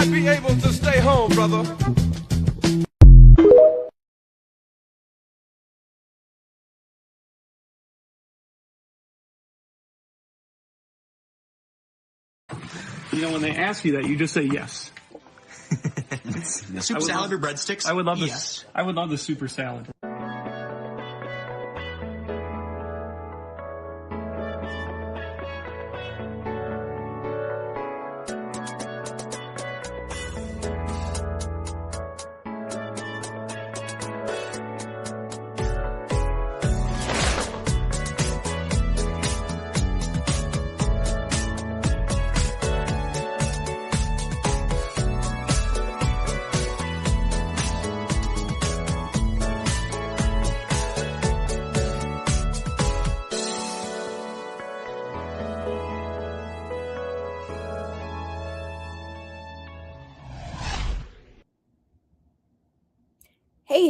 might be able to stay home, brother. You know, when they ask you that, you just say yes. Soup salad or breadsticks? I would love this. Yes. I would love the super salad.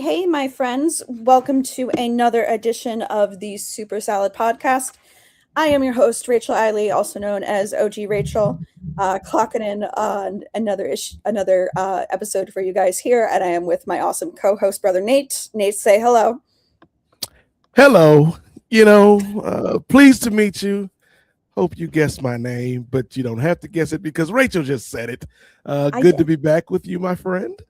Hey, my friends. Welcome to another edition of the Super Salad Podcast. I am your host, Rachel Eiley, also known as OG Rachel, clocking in on another episode for you guys here, and I am with my awesome co-host, brother Nate. Nate, say hello. Hello. Pleased to meet you. Hope you guessed my name, but you don't have to guess it because Rachel just said it. Good to be back with you, my friend.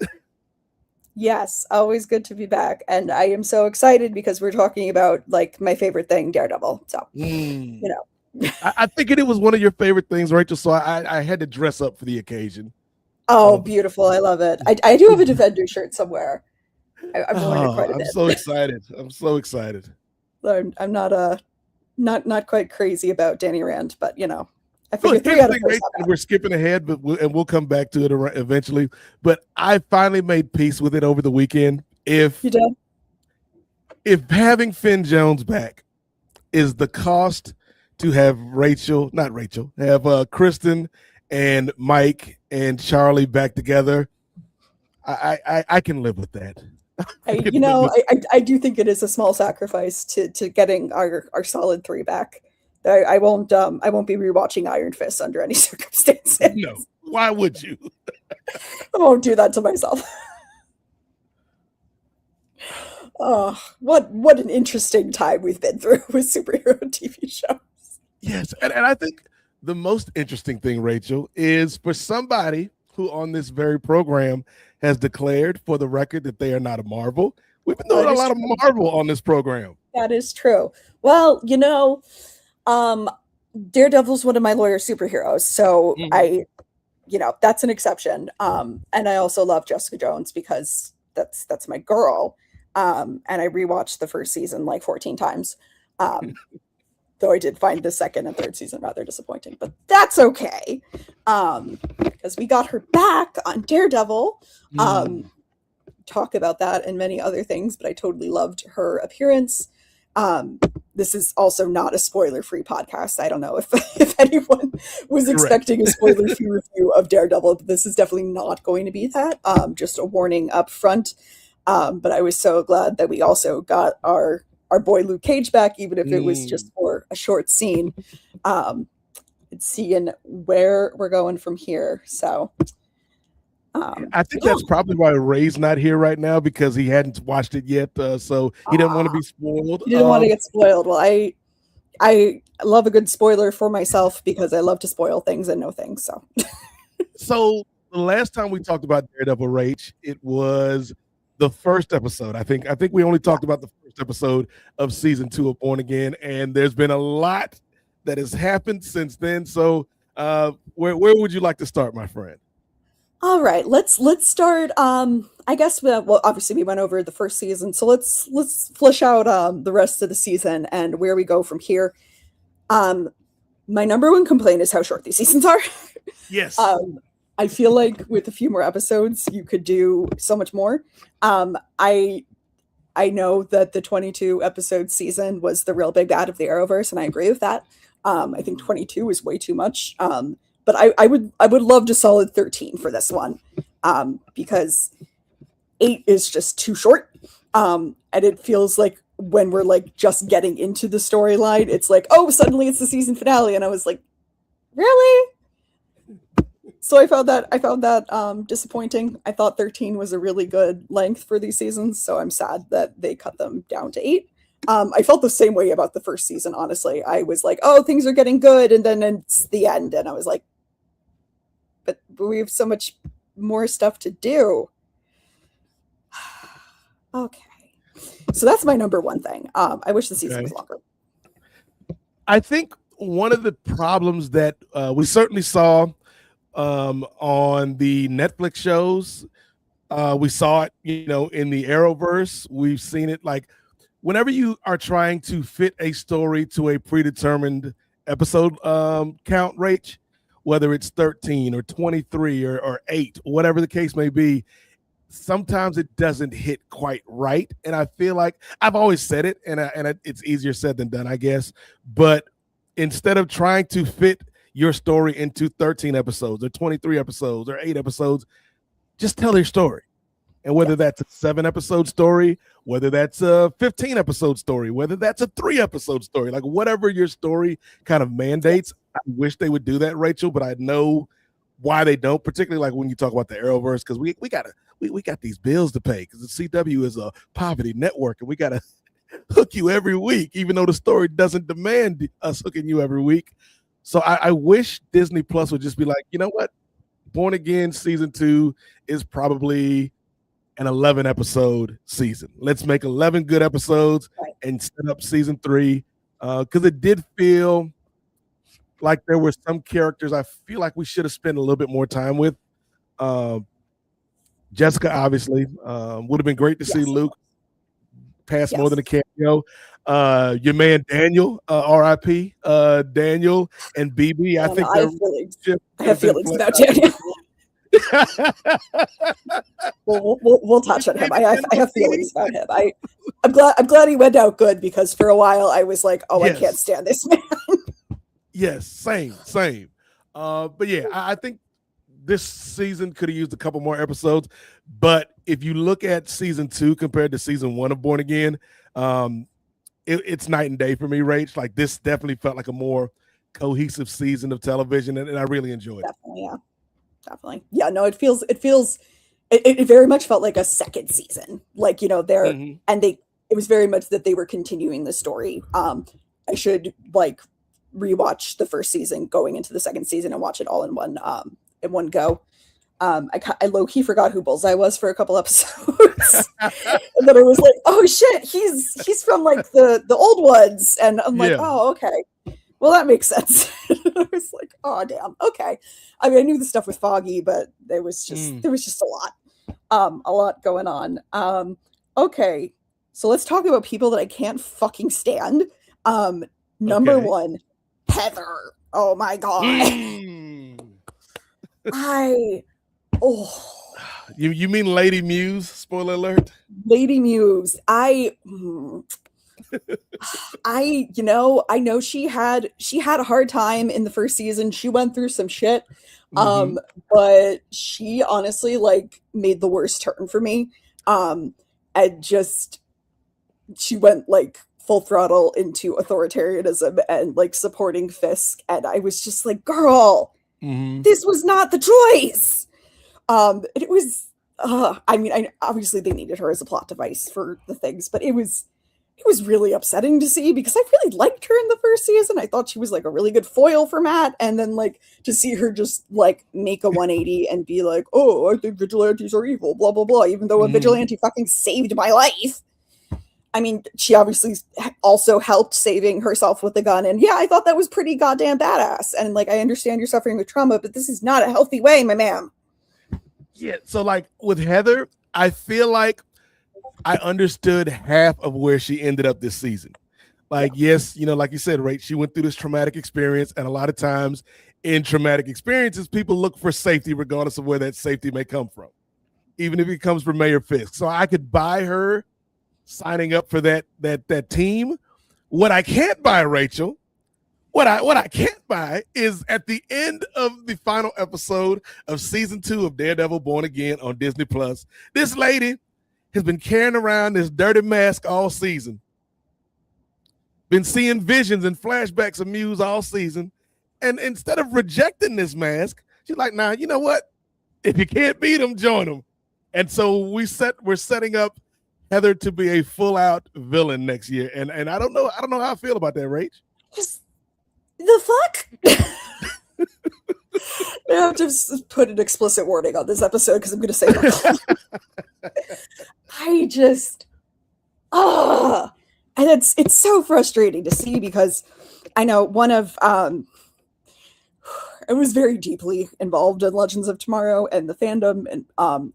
Yes, always good to be back. And I am so excited because we're talking about like my favorite thing, Daredevil. So, I figured it was one of your favorite things, Rachel, so I had to dress up for the occasion. Oh, beautiful. I love it. I do have a Defender shirt somewhere. I've worn it quite a bit. I'm so excited. I'm so excited. I'm not quite crazy about Danny Rand, but I figured 3 out of 4. We're skipping ahead, but we'll come back to it eventually. But I finally made peace with it over the weekend. If you did, if having Finn Jones back is the cost to have have Kristen and Mike and Charlie back together, I can live with that. I do think it is a small sacrifice to getting our solid 3 back. I won't be rewatching Iron Fist under any circumstances. No, why would you? I won't do that to myself. Oh, what an interesting time we've been through with superhero TV shows. Yes, and I think the most interesting thing, Rachel, is for somebody who on this very program has declared for the record that they are not a Marvel. We've been doing a lot of Marvel on this program. That is true. Well, Daredevil's one of my lawyer superheroes, so that's an exception. And I also love Jessica Jones because that's my girl. And I rewatched the first season like 14 times. Though I did find the second and third season rather disappointing, but that's okay. Because we got her back on Daredevil. Talk about that and many other things, but I totally loved her appearance. This is also not a spoiler-free podcast. I don't know if anyone was expecting a spoiler-free review of Daredevil, but this is definitely not going to be that. Just a warning up front. But I was so glad that we also got our boy Luke Cage back, even if it was just for a short scene. And seeing where we're going from here. So I think that's probably why Ray's not here right now because he hadn't watched it yet, so he didn't want to be spoiled. He didn't want to get spoiled. Well, I love a good spoiler for myself because I love to spoil things and know things. So the last time we talked about Daredevil, Rach, it was the first episode. I think we only talked about the first episode of season 2 of Born Again, and there's been a lot that has happened since then. So where would you like to start, my friend? All right, let's start. I guess obviously we went over the first season, so let's flesh out the rest of the season and where we go from here. My number one complaint is how short these seasons are. Yes. I feel like with a few more episodes, you could do so much more. I know that the 22 episode season was the real big bad of the Arrowverse, and I agree with that. I think 22 is way too much. But I would love a solid 13 for this one, because 8 is just too short. And it feels like when we're like just getting into the storyline, it's like, oh, suddenly it's the season finale. And I was like, really? So I found that disappointing. I thought 13 was a really good length for these seasons, so I'm sad that they cut them down to 8. I felt the same way about the first season, honestly. I was like, oh, things are getting good, and then it's the end, and I was like, but we have so much more stuff to do. Okay. So that's my number one thing. I wish the season was longer. I think one of the problems that we certainly saw on the Netflix shows, we saw it, in the Arrowverse. We've seen it like whenever you are trying to fit a story to a predetermined episode count, Rach, whether it's 13 or 23 or 8, whatever the case may be, sometimes it doesn't hit quite right. And I feel like I've always said it, and it's easier said than done, I guess. But instead of trying to fit your story into 13 episodes or 23 episodes or 8 episodes, just tell your story. And whether that's a 7-episode story, whether that's a 15-episode story, whether that's a 3-episode story, like whatever your story kind of mandates, I wish they would do that, Rachel, but I know why they don't, particularly like when you talk about the Arrowverse, because we got these bills to pay, because the CW is a poverty network, and we got to hook you every week, even though the story doesn't demand us hooking you every week. So I wish Disney Plus would just be like, you know what? Born Again season 2 is probably an 11-episode season. Let's make 11 good episodes and set up season 3. Because it did feel like there were some characters I feel like we should have spent a little bit more time with. Jessica, obviously, would have been great to see Luke pass more than a cameo. Your man Daniel, R.I.P. Daniel and BB. I think I have feelings about Daniel. we'll touch on him. I have feelings about him. I'm glad he went out good, because for a while I was like, oh, yes. I can't stand this man. Yes, same. But yeah, I think this season could have used a couple more episodes. But if you look at season 2 compared to season 1 of Born Again, it's night and day for me, Rach. Like, this definitely felt like a more cohesive season of television, and I really enjoyed it. Definitely. Yeah, no, it very much felt like a second season. Like, and it was very much that they were continuing the story. I should rewatch the first season going into the second season and watch it all in one go. I low-key forgot who Bullseye was for a couple episodes. And then I was like, oh shit, he's from like the old ones. And I'm like, oh, okay. Well, that makes sense. I was like, oh damn, okay. I mean, I knew the stuff with Foggy, but there was just a lot going on. Okay. So let's talk about people that I can't fucking stand. Number 1, Heather. Oh my god. You mean Lady Muse? Spoiler alert. Lady Muse. I know she had a hard time in the first season. She went through some shit. But she honestly made the worst turn for me. She went full throttle into authoritarianism and supporting Fisk, and I was just like, girl, this was not the choice. It was obviously they needed her as a plot device for the things, but it was really upsetting to see, because I really liked her in the first season. I thought she was a really good foil for Matt, and then to see her just make a 180 and be like, oh, I think vigilantes are evil, blah blah blah, even though a vigilante fucking saved my life. I mean, she obviously also helped saving herself with the gun, and yeah, I thought that was pretty goddamn badass. And I understand you're suffering with trauma, but this is not a healthy way, my man. Yeah, so with Heather, I feel like I understood half of where she ended up this season. Yes, like you said, Rach, she went through this traumatic experience, and a lot of times in traumatic experiences, people look for safety regardless of where that safety may come from, even if it comes from Mayor Fisk. So I could buy her signing up for that team. What I can't buy, Rachel, what I can't buy is at the end of the final episode of season 2 of Daredevil Born Again on Disney Plus, this lady has been carrying around this dirty mask all season, been seeing visions and flashbacks of Muse all season, and instead of rejecting this mask, She's like, nah, you know what? If you can't beat them, join them. And so we're setting up Heather to be a full out villain next year. And I don't know how I feel about that, Rach. Just the fuck? I have to put an explicit warning on this episode because I'm going to say I just, and it's so frustrating to see because I know one of, I was very deeply involved in Legends of Tomorrow and the fandom, and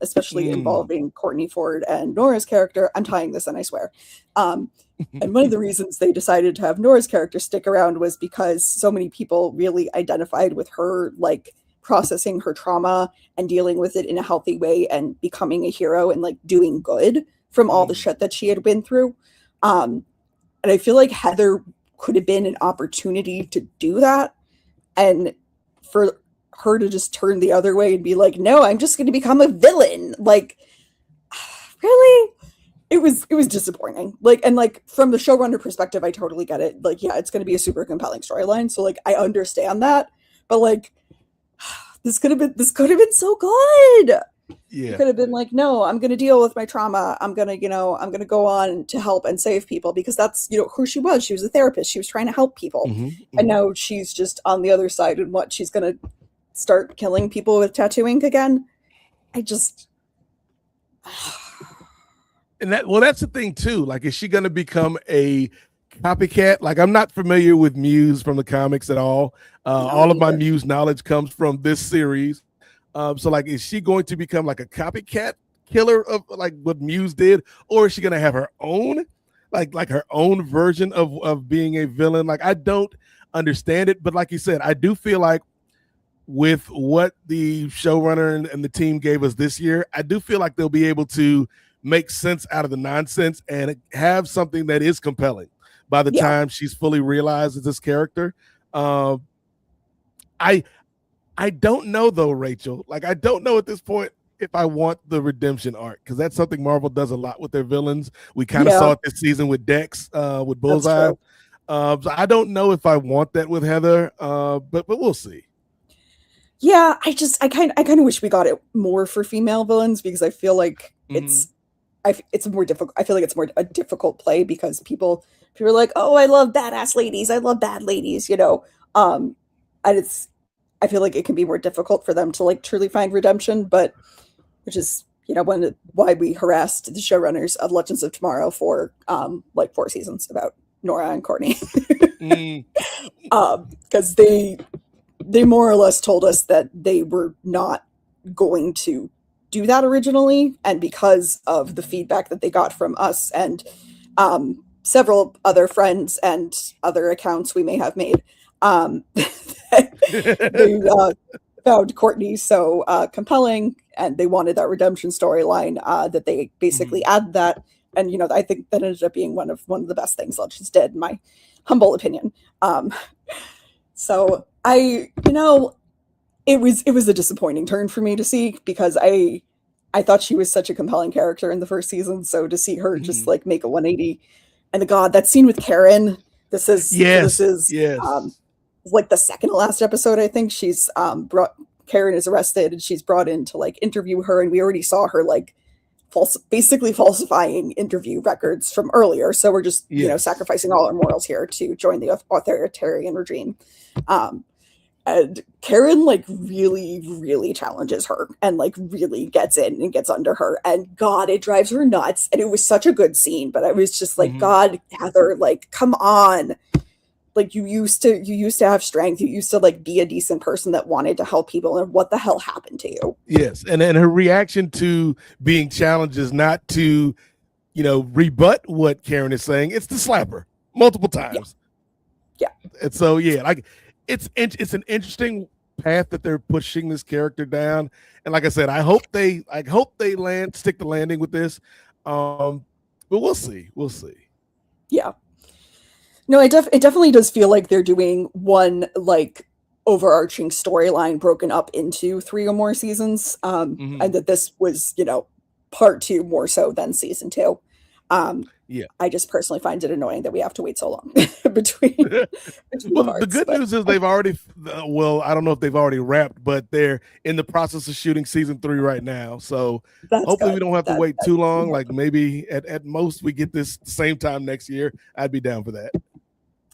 especially involving Courtney Ford and Nora's character. I'm tying this in, I swear. And one of the reasons they decided to have Nora's character stick around was because so many people really identified with her, like processing her trauma and dealing with it in a healthy way and becoming a hero and like doing good from all the shit that she had been through. And I feel like Heather could have been an opportunity to do that. And for her to just turn the other way and be like, no, I'm just going to become a villain. Like, really? It was disappointing. Like, and like from the showrunner perspective, I totally get it. Like, yeah, it's going to be a super compelling storyline. So like, I understand that, but like, this could have been so good. Yeah. It could have been like, no, I'm going to deal with my trauma. I'm going to go on to help and save people because that's, who she was. She was a therapist. She was trying to help people. And now she's just on the other side and what she's going to start killing people with tattoo ink again. I just, that's the thing too. Like, is she going to become a copycat? Like, I'm not familiar with Muse from the comics at all. All of my Muse knowledge comes from this series. So like, is she going to become like a copycat killer of like what Muse did, or is she going to have her own, like her own version of being a villain? Like, I don't understand it, but like you said, I do feel like with what the showrunner and the team gave us this year, I do feel like they'll be able to make sense out of the nonsense and have something that is compelling by the time she's fully realized as this character. I don't know though, Rachel. Like, I don't know at this point if I want the redemption arc, because that's something Marvel does a lot with their villains. We kind of saw it this season with Dex, with Bullseye. So I don't know if I want that with Heather, but we'll see. Yeah, I kind of wish we got it more for female villains because I feel like it's more difficult. I feel like it's more a difficult play because people are like, oh, I love badass ladies. I love bad ladies, and I feel like it can be more difficult for them to like truly find redemption, but which is, why we harassed the showrunners of Legends of Tomorrow for like 4 seasons about Nora and Courtney. Because they more or less told us that they were not going to do that originally. And because of the feedback that they got from us and several other friends and other accounts we may have made, they found Courtney so compelling and they wanted that redemption storyline that they basically added that. And, I think that ended up being one of the best things Legends did, in my humble opinion. So it was a disappointing turn for me to see because I thought she was such a compelling character in the first season. So to see her just like make a 180 and that scene with Karen, this is like the second to last episode. I think she's Karen is arrested and she's brought in to like interview her. And we already saw her like basically falsifying interview records from earlier. So we're just, sacrificing all our morals here to join the authoritarian regime. And Karen like really, really challenges her and like really gets in and gets under her. And God, it drives her nuts. And it was such a good scene, but I was just like, God, Heather, like, come on. Like you used to have strength. You used to like be a decent person that wanted to help people. And what the hell happened to you? Yes. And then her reaction to being challenged is not to, rebut what Karen is saying. It's to slap her multiple times. Yeah. And so, like it's an interesting path that they're pushing this character down. And like I said, I hope they stick the landing with this. But we'll see. Yeah. No, it definitely does feel like they're doing one like overarching storyline broken up into 3 or more seasons. And that this was, part 2 more so than season 2. Yeah. I just personally find it annoying that we have to wait so long between Well, the parts. good news is they've already, well, I don't know if they've already wrapped, but they're in the process of shooting season 3 right now. So That's hopefully good. we don't have to wait That's too long. Like maybe at most we get this same time next year. I'd be down for that.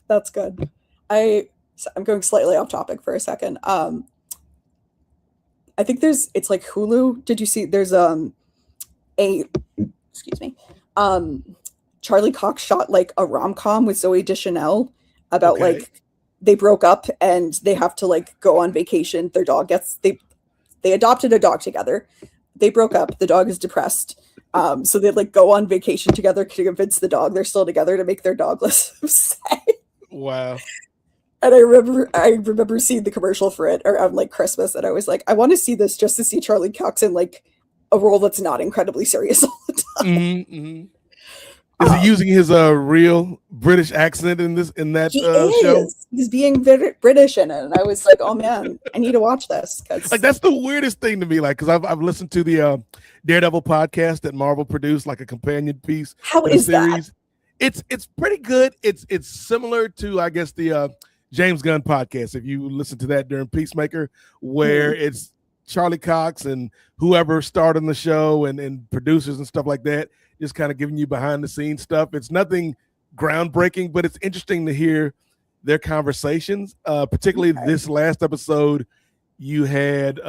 That's good. I'm going slightly off topic for a second. I think it's like Hulu. Did you see there's a excuse me. Charlie Cox shot like a rom-com with Zoe Deschanel about Okay. like they broke up and they have to like go on vacation. Their dog they adopted a dog together. They broke up. The dog is depressed. So they like go on vacation together to convince the dog they're still together to make their dog less upset. Wow. And I remember seeing the commercial for it around like Christmas, and I was like, I want to see this just to see Charlie Cox in like a role that's not incredibly serious all the time. Mm-hmm, mm-hmm. Is he using his real British accent in that show? He's being British in it, and I was like, oh man, I need to watch this. Like that's the weirdest thing to me. Like, because I've listened to the Daredevil podcast that Marvel produced, like a companion piece. How to is the series. It's pretty good. It's similar to I guess the James Gunn podcast. If you listen to that during Peacemaker, where it's Charlie Cox and whoever starred in the show and producers and stuff like that, just kind of giving you behind the scenes stuff. It's nothing groundbreaking, but it's interesting to hear their conversations. Particularly this last episode, you had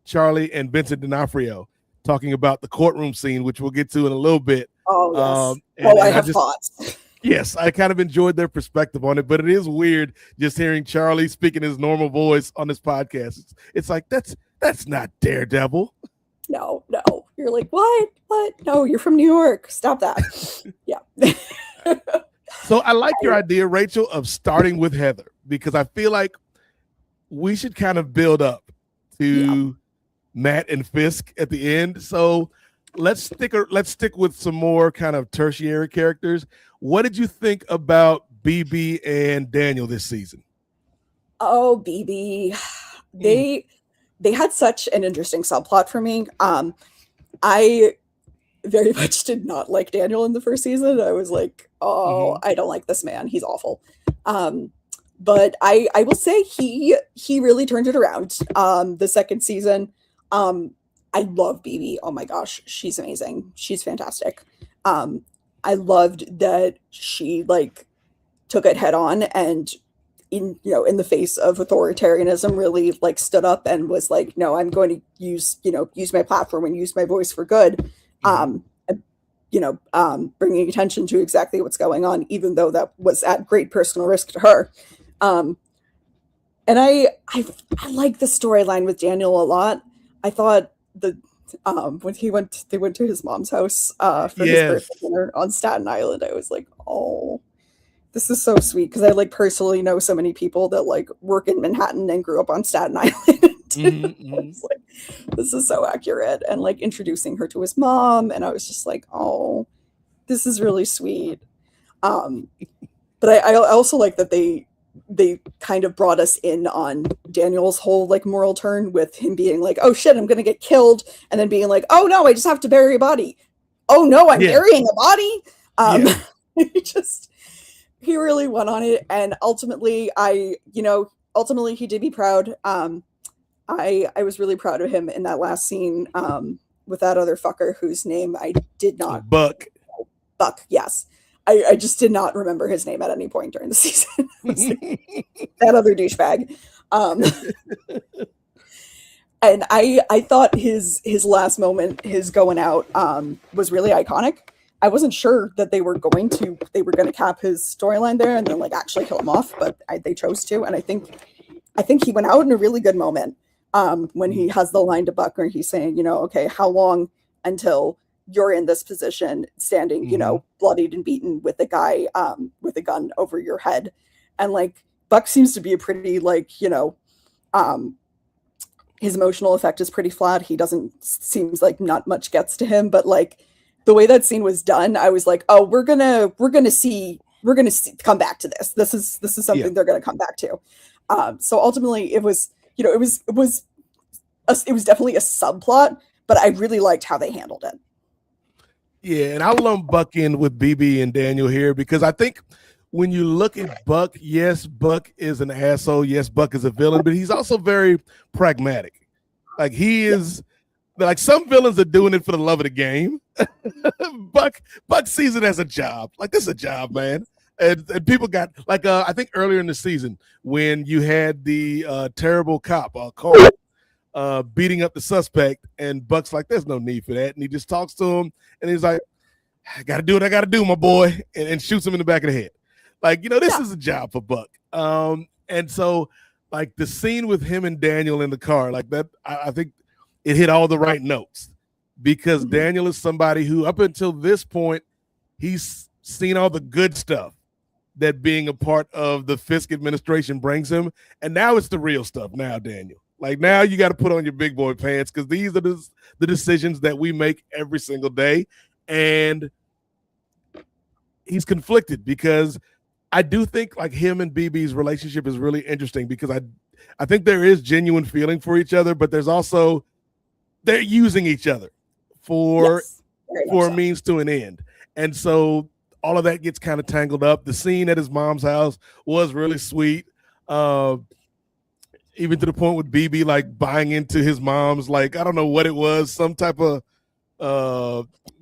Charlie and Vincent D'Onofrio talking about the courtroom scene, which we'll get to in a little bit. Oh, yes. I have thoughts. Yes, I kind of enjoyed their perspective on it, but it is weird just hearing Charlie speaking his normal voice on this podcast. It's like, that's not Daredevil. No. You're like, what? No, you're from New York. Stop that. Yeah. So I like your idea, Rachel, of starting with Heather, because I feel like we should kind of build up to Matt and Fisk at the end. So let's stick with some more kind of tertiary characters. What did you think about BB and Daniel this season? Oh, BB. They had such an interesting subplot for me. I very much did not like Daniel in the first season. I was like, I don't like this man. He's awful. But I will say he really turned it around. The second season. I love BB. Oh my gosh, she's amazing. She's fantastic. I loved that she like took it head on and in the face of authoritarianism really like stood up and was like, no, I'm going to use my platform and use my voice for good. Bringing attention to exactly what's going on, even though that was at great personal risk to her. And I like the storyline with Daniel a lot. I thought when they went to his mom's house for his birthday dinner on Staten Island, I was like, oh, this is so sweet, because I like personally know so many people that like work in Manhattan and grew up on Staten Island. I was like, this is so accurate, and like introducing her to his mom, and I was just like, oh, this is really sweet. But I also like that they kind of brought us in on Daniel's whole like moral turn with him being like, oh shit, I'm gonna get killed, and then being like, oh no, I just have to bury a body. Oh no, I'm burying a body. He really went on it, and ultimately he did be proud. I was really proud of him in that last scene with that other fucker whose name I did not. Buck, yes. I just did not remember his name at any point during the season. That other douchebag. And I thought his last moment, his going out, was really iconic. I wasn't sure that they were going to cap his storyline there and then like actually kill him off, but they chose to, and I think he went out in a really good moment when he has the line to Buck where he's saying, okay, how long until you're in this position, standing, bloodied and beaten with a guy with a gun over your head. And like Buck seems to be a pretty like, his emotional effect is pretty flat. He seems like not much gets to him, but like the way that scene was done, I was like, oh, we're gonna come back to this. This is something they're gonna come back to. So ultimately it was definitely a subplot, but I really liked how they handled it. Yeah, and I'll lump Buck in with BB and Daniel here because I think when you look at Buck, yes, Buck is an asshole. Yes, Buck is a villain, but he's also very pragmatic. Like he is like some villains are doing it for the love of the game. Buck sees it as a job. Like this is a job, man. And people got like I think earlier in the season when you had the terrible cop Cole beating up the suspect, and Buck's like, "There's no need for that," and he just talks to him, and he's like, "I got to do what I got to do, my boy," and shoots him in the back of the head. Like this is a job for Buck. And so like the scene with him and Daniel in the car, like that, I think it hit all the right notes because Daniel is somebody who, up until this point, he's seen all the good stuff that being a part of the Fisk administration brings him. And now it's the real stuff now, Daniel. Like now you got to put on your big boy pants because these are the decisions that we make every single day. And he's conflicted because I do think like him and BB's relationship is really interesting because I think there is genuine feeling for each other, but there's also they're using each other for a means to an end. And so all of that gets kind of tangled up. The scene at his mom's house was really sweet. Even to the point with BB like buying into his mom's, like, I don't know what it was, some type of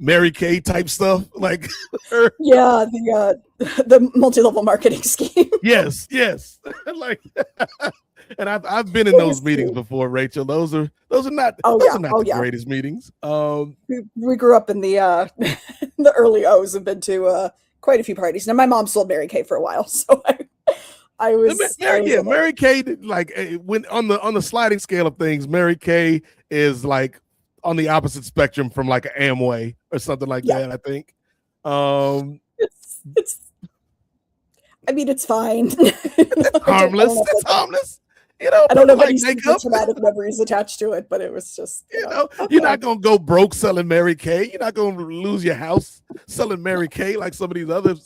Mary Kay type stuff. Like the multi-level marketing scheme. Yes. Like and I've been in those meetings before, Rachel. Those are not the greatest meetings. We grew up in the the early O's and been to quite a few parties. Now my mom sold Mary Kay for a while, so I was Mary Kay, like when on the sliding scale of things, Mary Kay is like on the opposite spectrum from like an Amway or something like that. I think. It's fine. It's harmless. It's harmless. I don't know if any traumatic memories attached to it, but it was just you're not gonna go broke selling Mary Kay. You're not gonna lose your house selling Mary Kay like some of these other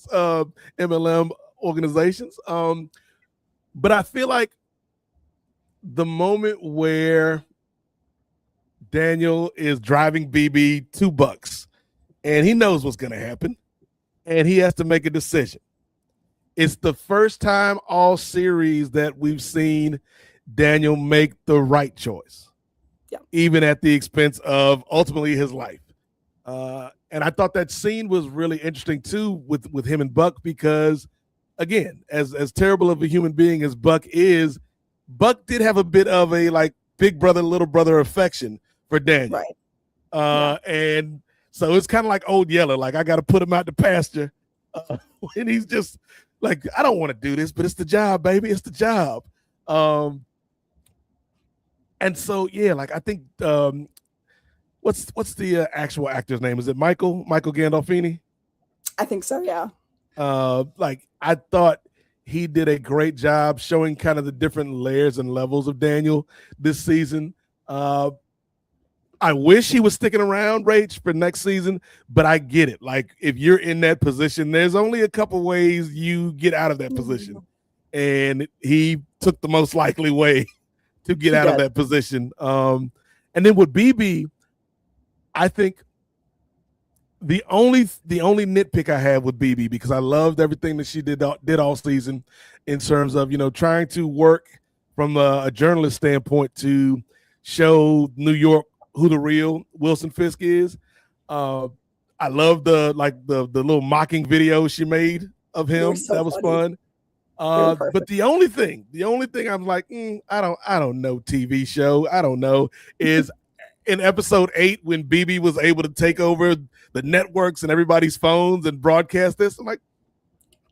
MLM organizations. But I feel like the moment where Daniel is driving BB $2 and he knows what's going to happen and he has to make a decision. It's the first time all series that we've seen Daniel make the right choice, even at the expense of ultimately his life. And I thought that scene was really interesting too with him and Buck because, again, as terrible of a human being as Buck is, Buck did have a bit of a like big brother, little brother affection for Daniel. Right. And so it's kind of like Old Yeller, like I got to put him out the pasture. And he's just like, I don't want to do this, but it's the job, baby. It's the job. And so, yeah, like I think, what's the actual actor's name? Is it Michael Gandolfini? I think so. Yeah. Like I thought he did a great job showing kind of the different layers and levels of Daniel this season. I wish he was sticking around, Rach, for next season, but I get it. Like if you're in that position, there's only a couple ways you get out of that position. And he took the most likely way to get out of that position. And then with BB, I think the only nitpick I have with BB, because I loved everything that she did all season in terms of, trying to work from a journalist standpoint to show New York who the real Wilson Fisk is. I love the little mocking video she made of him. That was fun. But the only thing I'm like, I don't know TV show. I don't know is in episode 8 when BB was able to take over the networks and everybody's phones and broadcast this. I'm like,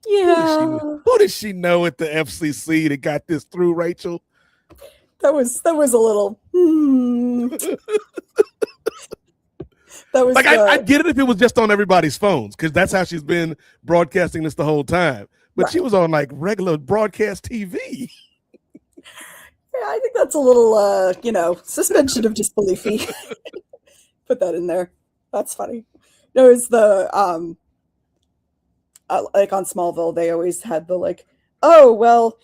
who does she know at the FCC that got this through, Rachel? That was a little. That was like I get it if it was just on everybody's phones because that's how she's been broadcasting this the whole time. But she was on like regular broadcast TV. Yeah, I think that's a little, suspension of disbeliefy. Put that in there. That's funny. No, it's the like on Smallville, they always had the like, oh well,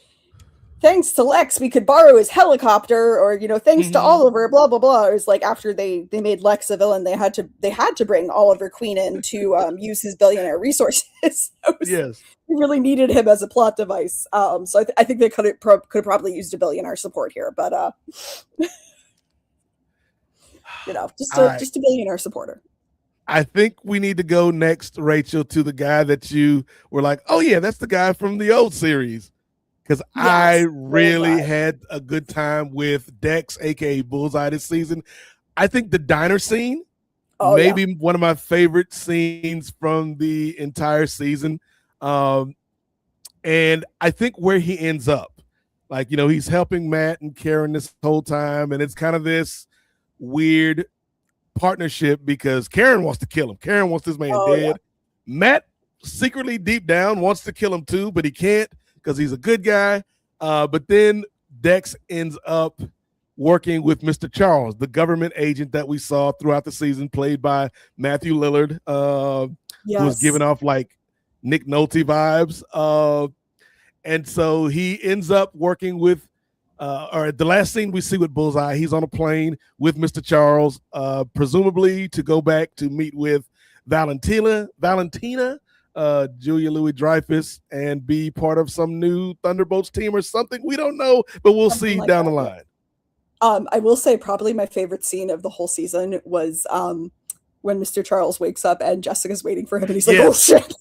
thanks to Lex, we could borrow his helicopter, or thanks to Oliver, blah blah blah. It was like after they made Lex a villain, they had to bring Oliver Queen in to use his billionaire resources. Yes. We really needed him as a plot device. So I think they could have probably used a billionaire support here, but just a billionaire supporter. I think we need to go next, Rachel, to the guy that you were like, oh yeah, that's the guy from the old series. Because I really had a good time with Dex, aka Bullseye, this season. I think the diner scene, maybe one of my favorite scenes from the entire season. And I think where he ends up, like, he's helping Matt and Karen this whole time, and it's kind of this weird partnership because Karen wants to kill him. Karen wants this man dead. Yeah. Matt secretly deep down wants to kill him too, but he can't because he's a good guy. But then Dex ends up working with Mr. Charles, the government agent that we saw throughout the season, played by Matthew Lillard, who was giving off like Nick Nolte vibes. And so he ends up working with, or the last scene we see with Bullseye, he's on a plane with Mr. Charles, presumably to go back to meet with Valentina, Julia Louis-Dreyfus, and be part of some new Thunderbolts team or something. We don't know, but we'll see down the line. I will say probably my favorite scene of the whole season was when Mr. Charles wakes up and Jessica's waiting for him, and he's like, "Oh shit!"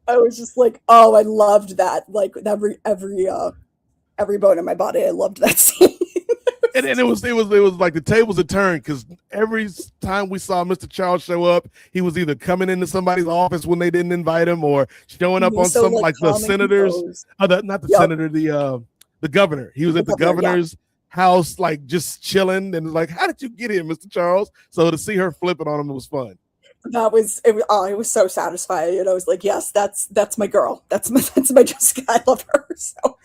I was just like, "Oh, I loved that!" Like every bone in my body, I loved that scene. And it was like the tables had turned because every time we saw Mr. Charles show up, he was either coming into somebody's office when they didn't invite him, or showing up on some like the senators, the governor. He was at the governor's house, like just chilling, and like, how did you get here, Mr. Charles? So to see her flipping on him, it was fun. It was so satisfying. And I was like, yes, that's my girl. That's my Jessica. I love her. So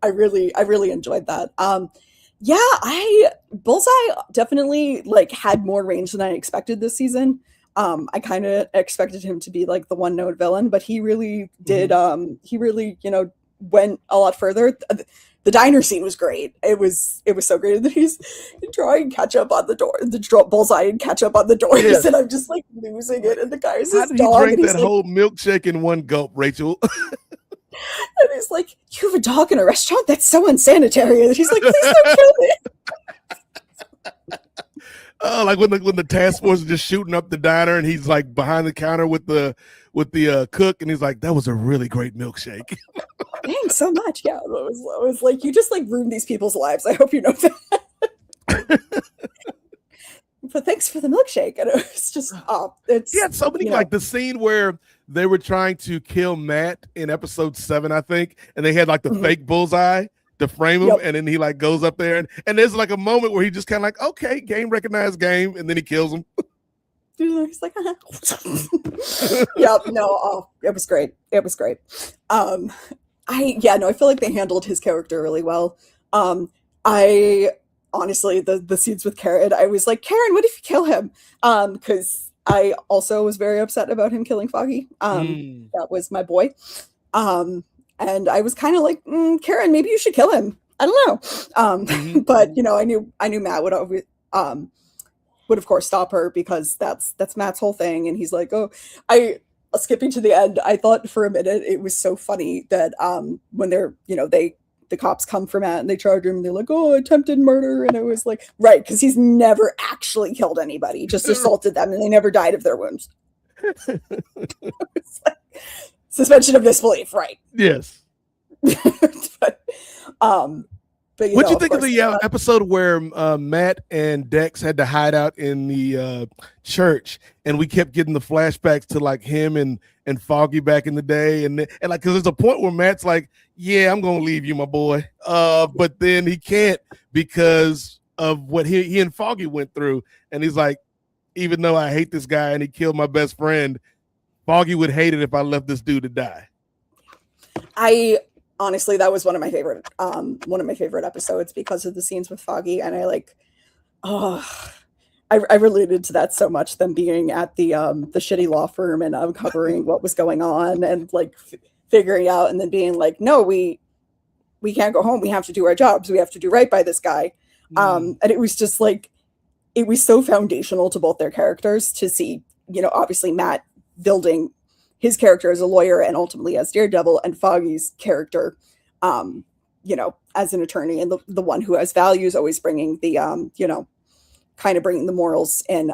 I really enjoyed that. Bullseye definitely like had more range than I expected this season. I kind of expected him to be like the one note villain, but he really did. He really, went a lot further. The diner scene was great. It was so great that he's drawing ketchup on the door, Bullseye and ketchup on the doors, and I'm just like losing it. And the guy's his dog. How did he drink that whole milkshake in one gulp, Rachel? And he's like, "You have a dog in a restaurant? That's so unsanitary." And he's like, "Please don't kill me." Oh, like when the task force is just shooting up the diner, and he's like behind the counter with the cook, and he's like, "That was a really great milkshake." Thanks so much. Yeah, it was like, you just like ruined these people's lives. I hope you know that. But thanks for the milkshake. And it was just, he had so many, like the scene where they were trying to kill Matt in episode 7, I think, and they had like the fake Bullseye to frame him, and then he like goes up there, and there's like a moment where he just kind of like, okay, game recognized game, and then he kills him. He's like, it was great. It was great. I feel like they handled his character really well. I honestly, the scenes with Karen, I was like, Karen, what if you kill him? Because I also was very upset about him killing Foggy. That was my boy. And I was kind of like, Karen, maybe you should kill him. I don't know. But I knew Matt would always, would of course stop her, because that's Matt's whole thing. And he's like, skipping to the end, I thought for a minute it was so funny that when they're, the cops come for Matt and they charge him, and they're like, "Oh, attempted murder," and it was like, right, because he's never actually killed anybody, just assaulted them, and they never died of their wounds. It's like, suspension of disbelief, right? Yes. But what'd you think of the episode where Matt and Dex had to hide out in the church, and we kept getting the flashbacks to like him and Foggy back in the day, and like, because there's a point where Matt's like, "Yeah, I'm gonna leave you, my boy," but then he can't because of what he and Foggy went through, and he's like, "Even though I hate this guy and he killed my best friend, Foggy would hate it if I left this dude to die." Honestly, that was one of my favorite episodes because of the scenes with Foggy, and I related to that so much, them being at the shitty law firm and uncovering what was going on, and like figuring out and then being like, no, we can't go home. We have to do our jobs. We have to do right by this guy. And it was just like, it was so foundational to both their characters to see, you know, obviously Matt building his character as a lawyer and ultimately as Daredevil, and Foggy's character, you know, as an attorney, and the one who has values, always bringing the, you know, kind of bringing the morals in,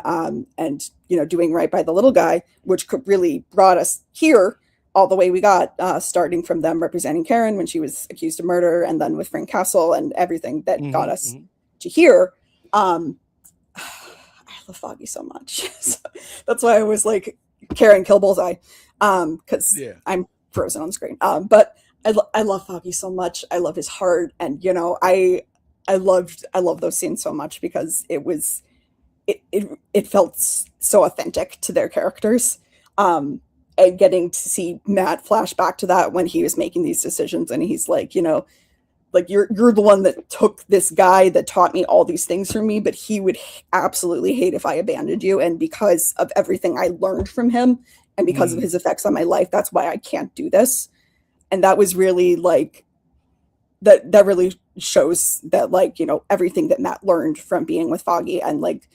and, you know, doing right by the little guy, which could really brought us here all the way we got, starting from them representing Karen when she was accused of murder, and then with Frank Castle and everything that got us to here. I love Foggy so much. So that's why I was like, Karen, kill Bullseye, because I'm frozen on the screen. But I love Foggy so much. I love his heart, and you know, I love those scenes so much because it felt so authentic to their characters. And getting to see Matt flash back to that when he was making these decisions, and he's like, you know, like you're the one that took this guy that taught me all these things from me, but he would absolutely hate if I abandoned you. And because of everything I learned from him and because of his effects on my life, that's why I can't do this. And that was really like, that really shows that, like, you know, everything that Matt learned from being with Foggy and like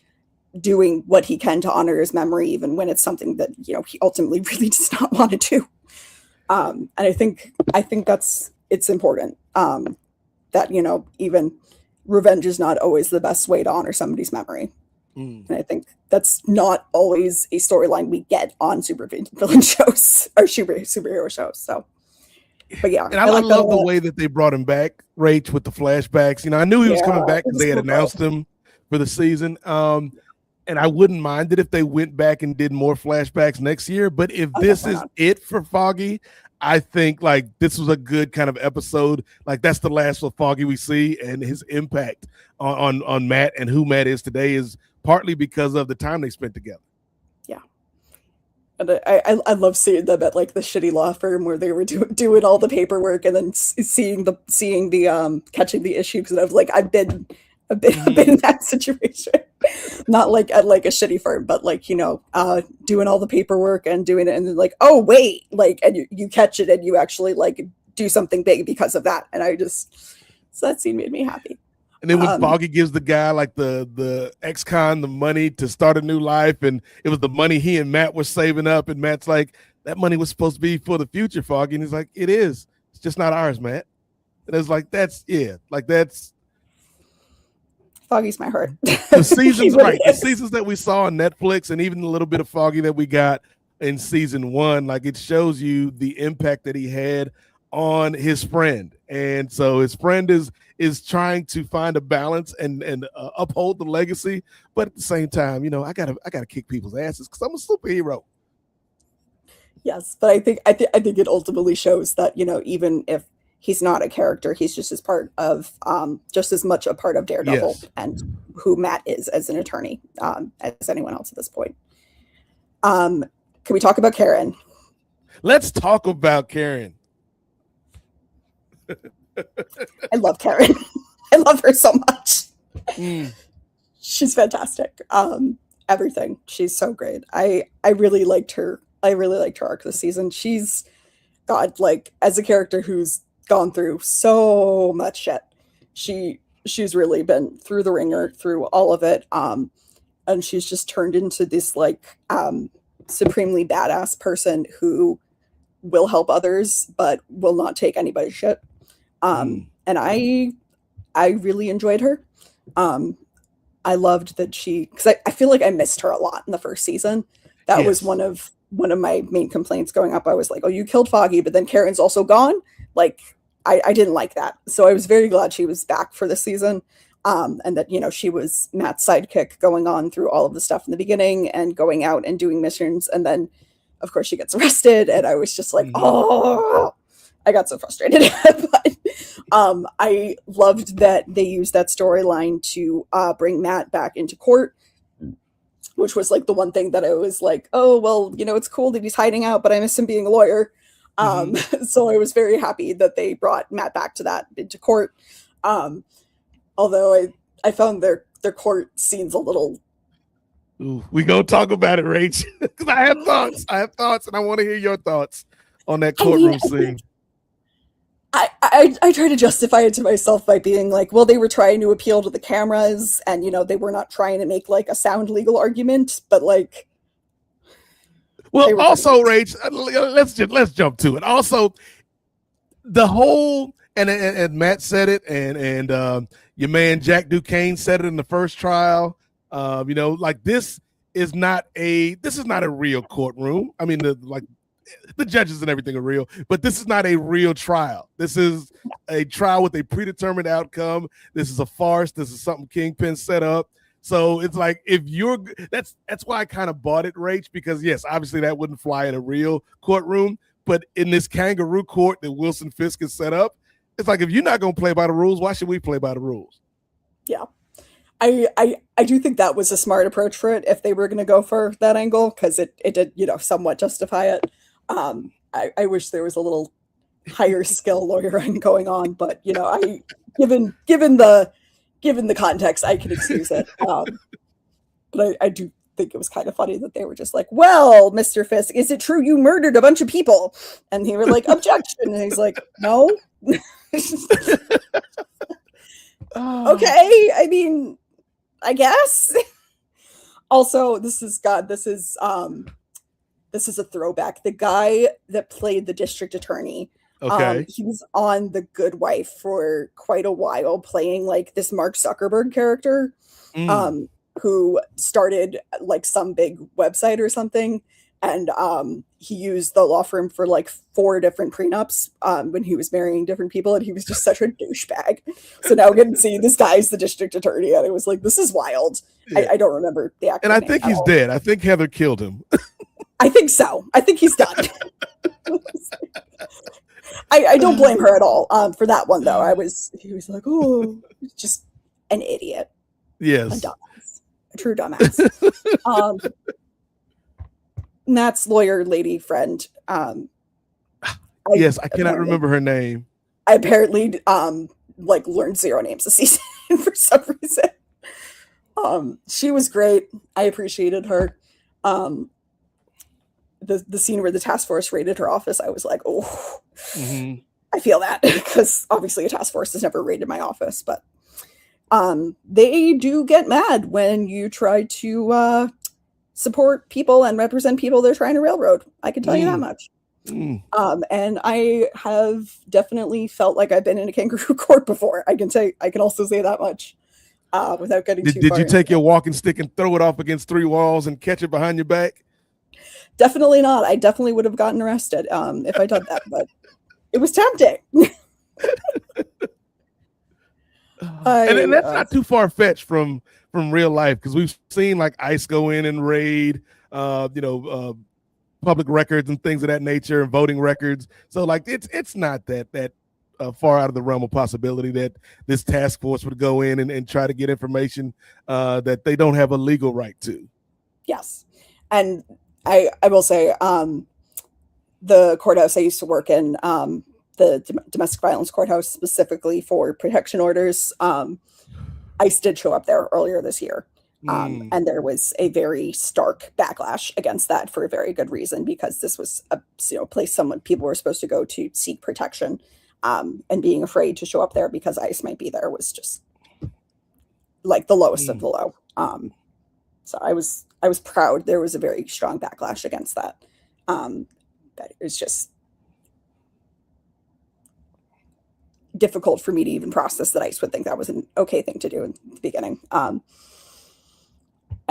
doing what he can to honor his memory, even when it's something that, you know, he ultimately really does not want to do. And I think it's important, that, you know, even revenge is not always the best way to honor somebody's memory. And I think that's not always a storyline we get on villain shows or superhero shows. So, but yeah. And I love the way that they brought him back, Rach, with the flashbacks. You know, I knew he was coming back because they had announced him for the season. And I wouldn't mind it if they went back and did more flashbacks next year. But if this is it for Foggy, I think like this was a good kind of episode. Like that's the last of Foggy we see, and his impact on Matt and who Matt is today is partly because of the time they spent together. Yeah. And I love seeing them at like the shitty law firm where they were doing all the paperwork and then seeing the catching the issues. And I've like, I've been in that situation, not like at like a shitty firm, but like, you know, doing all the paperwork and doing it. And then like, oh wait, like, and you catch it and you actually like do something big because of that. And so that scene made me happy. And then when Foggy gives the guy like the ex-con the money to start a new life, and it was the money he and Matt were saving up, and Matt's like, that money was supposed to be for the future, Foggy. And he's like, it is. It's just not ours, Matt. And it's like, that's Foggy's my heart. The seasons, right? The seasons that we saw on Netflix, and even a little bit of Foggy that we got in season 1, like it shows you the impact that he had on his friend. And so his friend is trying to find a balance and uphold the legacy, but at the same time, you know, I gotta kick people's asses because I'm a superhero. Yes, but I think it ultimately shows that, you know, even if he's not a character, he's just as part of just as much a part of Daredevil and who Matt is as an attorney, as anyone else at this point. Can we talk about Karen? Let's talk about Karen. I love Karen. I love her so much. She's fantastic. Everything. She's so great. I really liked her. I really liked her arc this season. She's like as a character who's gone through so much shit. She's really been through the ringer, through all of it. And she's just turned into this like supremely badass person who will help others but will not take anybody's shit. And I really enjoyed her. I loved that because I feel like I missed her a lot in the first season. That was one of my main complaints going up. I was like, oh, you killed Foggy, but then Karen's also gone. Like, I didn't like that. So I was very glad she was back for this season. And that, you know, she was Matt's sidekick going on through all of the stuff in the beginning and going out and doing missions. And then, of course, she gets arrested. And I was just like, oh, I got so frustrated. But I loved that they used that storyline to bring Matt back into court, which was like the one thing that I was like, oh, well, you know, it's cool that he's hiding out, but I miss him being a lawyer. So I was very happy that they brought Matt back to that into court. Although I found their court scenes a little. Ooh, we gonna talk about it, Rach, because I have thoughts, and I want to hear your thoughts on that I mean, courtroom I scene. think I try to justify it to myself by being like, well, they were trying to appeal to the cameras, and they were not trying to make like a sound legal argument, but like, well, also, Rach, let's jump to it. Also, the whole and Matt said it, and your man Jack Duquesne said it in the first trial. Like this is not a real courtroom. I mean, the judges and everything are real, but this is not a real trial. This is a trial with a predetermined outcome. This is a farce. This is something Kingpin set up. So it's like that's why I kind of bought it, Rach, because yes, obviously that wouldn't fly in a real courtroom, but in this kangaroo court that Wilson Fisk has set up, it's like if you're not going to play by the rules, why should we play by the rules? Yeah. I do think that was a smart approach for it if they were going to go for that angle, because it did somewhat justify it. I wish there was a little higher skill lawyering going on, but given the context, I can excuse it. But I do think it was kind of funny that they were just like, well, Mr. Fisk, is it true you murdered a bunch of people? And he was like, objection. And he's like, no. Okay, I mean, I guess. Also, this is a throwback. The guy that played the district attorney, okay, he was on The Good Wife for quite a while, playing like this Mark Zuckerberg character, who started like some big website or something, and he used the law firm for like 4 different prenups when he was marrying different people, and he was just such a douchebag. So now we get to see this guy's the district attorney, and it was like, this is wild. Yeah. I don't remember the actor. And I think he's dead. I think Heather killed him. I think so. I think he's done. I don't blame her at all for that one, though. He was like, oh, just an idiot. Yes. A true dumbass. Matt's lawyer lady friend. Yes, I cannot remember her name. I apparently learned 0 names this season for some reason. She was great. I appreciated her. The scene where the task force raided her office, I was like, oh, I feel that, because obviously a task force has never raided my office, but they do get mad when you try to support people and represent people they're trying to railroad. I can tell you that much. And I have definitely felt like I've been in a kangaroo court before. I can also say that much without getting too far. Did you take your walking stick and throw it off against 3 walls and catch it behind your back? Definitely not. I definitely would have gotten arrested if I did that, but it was tempting. And that's not too far fetched from real life, because we've seen like ICE go in and raid, public records and things of that nature, and voting records. So like it's not that far out of the realm of possibility that this task force would go in and try to get information that they don't have a legal right to. Yes, and I will say the courthouse I used to work in, the domestic violence courthouse specifically for protection orders, ICE did show up there earlier this year. And there was a very stark backlash against that for a very good reason, because this was a place people were supposed to go to seek protection, and being afraid to show up there because ICE might be there was just like the lowest of the low. So I was proud there was a very strong backlash against that. But it was just difficult for me to even process that ICE would think that was an okay thing to do in the beginning. And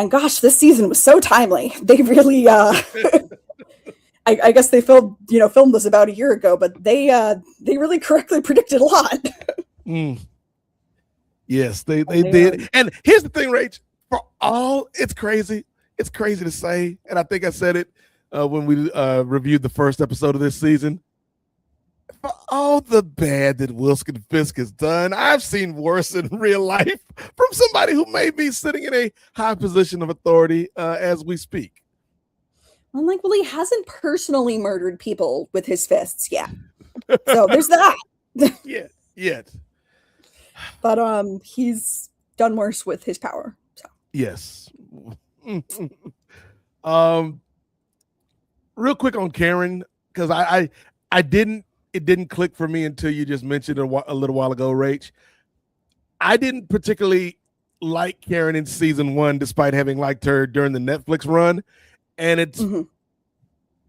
gosh, this season was so timely. They really, I guess they filmed this about a year ago, but they really correctly predicted a lot. Yes, they did. And here's the thing, Rach, it's crazy. It's crazy to say, and I think I said it when we reviewed the first episode of this season. For all the bad that Wilson Fisk has done, I've seen worse in real life from somebody who may be sitting in a high position of authority as we speak. I'm like, well, he hasn't personally murdered people with his fists yet. So there's that. Yet. But he's done worse with his power. So. Yes. Real quick on Karen, because I didn't, it didn't click for me until you just mentioned a little while ago, Rach. I didn't particularly like Karen in season 1, despite having liked her during the Netflix run. And it's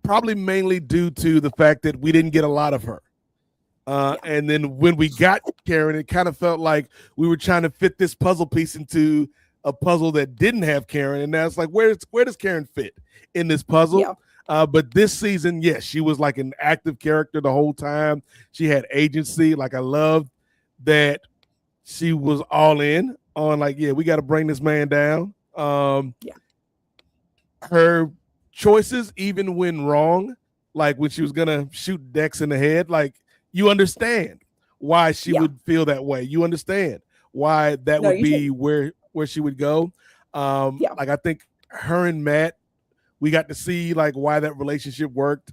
probably mainly due to the fact that we didn't get a lot of her. And then when we got Karen, it kind of felt like we were trying to fit this puzzle piece into a puzzle that didn't have Karen. And now it's like, where does Karen fit in this puzzle? Yeah. But this season, yes, she was like an active character the whole time. She had agency. Like, I loved that she was all in on, like, yeah, we got to bring this man down. Her choices, even when wrong, like when she was going to shoot Dex in the head, like, you understand why she would feel that way. You understand why that would be where she would go. Like, I think her and Matt, we got to see like why that relationship worked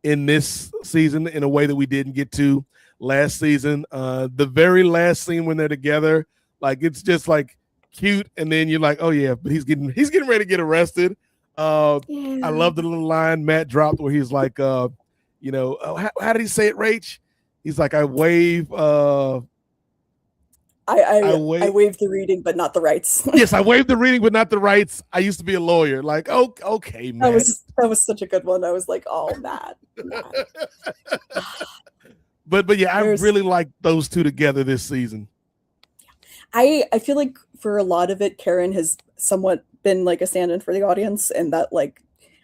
in this season in a way that we didn't get to last season. The very last scene when they're together, like, it's just like cute, and then you're like, oh yeah, but he's getting ready to get arrested. I love the little line Matt dropped where he's like, how did he say it, Rach? He's like, I waive. I waive the reading, but not the rights. Yes, I waived the reading, but not the rights. I used to be a lawyer. Like, oh, okay, man. That was such a good one. I was like, oh, Matt. But yeah, I really like those two together this season. I feel like for a lot of it, Karen has somewhat been like a stand-in for the audience, and that, like,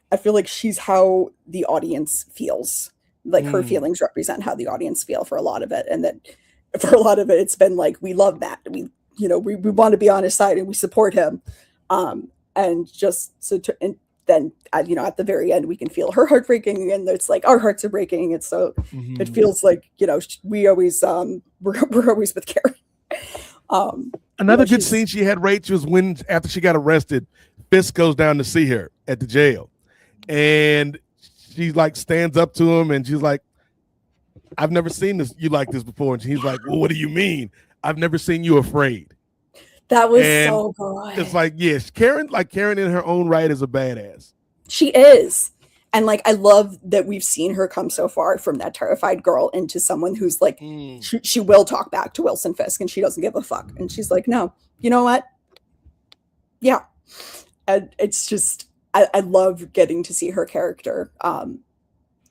I feel like she's how the audience feels. Like, her feelings represent how the audience feel for a lot of it, and that for a lot of it, it's been like, we love Matt. We want to be on his side and we support him. And just and then at the very end, we can feel her heart breaking, and it's like our hearts are breaking. And so it feels like, we always we're always with Karen. Another good scene she had, Rach, was when after she got arrested, Fisk goes down to see her at the jail, and she like stands up to him, and she's like, I've never seen you like this before. And he's like, well, what do you mean? I've never seen you afraid. That was so good. It's like, yes, Karen in her own right is a badass. She is. And like, I love that we've seen her come so far from that terrified girl into someone who's like, she will talk back to Wilson Fisk, and she doesn't give a fuck. And she's like, no, you know what? Yeah. And it's just, I love getting to see her character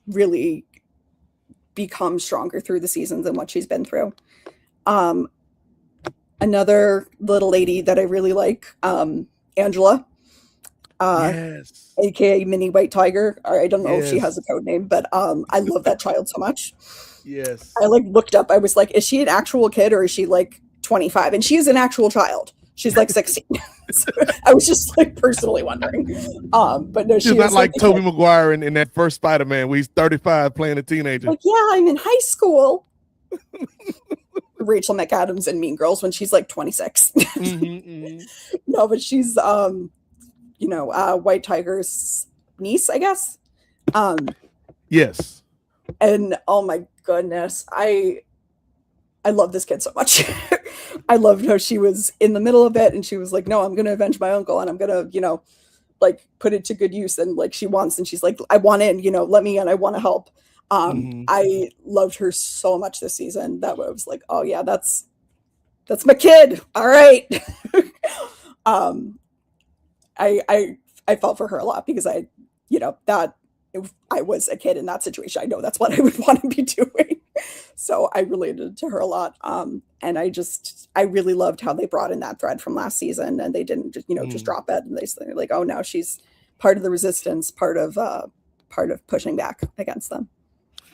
really become stronger through the seasons and what she's been through. Another little lady that I really like, Angela, yes, aka Mini White Tiger. I don't know if she has a code name, but I love that child so much. Yes, I like looked up. I was like, is she an actual kid or is she like 25? And she is an actual child. She's like 16. So I was just like personally wondering. But no, she's not like Tobey Maguire in that first Spider-Man where he's 35 playing a teenager. Like, yeah, I'm in high school. Rachel McAdams in Mean Girls when she's like 26. No, but she's White Tiger's niece, I guess. Yes. And oh my goodness, I love this kid so much. I loved how she was in the middle of it, and she was like, no, I'm going to avenge my uncle, and I'm going to, like, put it to good use. And like, she wants, and she's like, I want in, let me in. I want to help. I loved her so much this season that I was like, oh yeah, that's my kid. All right. I felt for her a lot because I was a kid in that situation. I know that's what I would want to be doing. So I related to her a lot. And I really loved how they brought in that thread from last season, and they didn't just, just drop it. And they're like, oh, now she's part of the resistance, part of pushing back against them.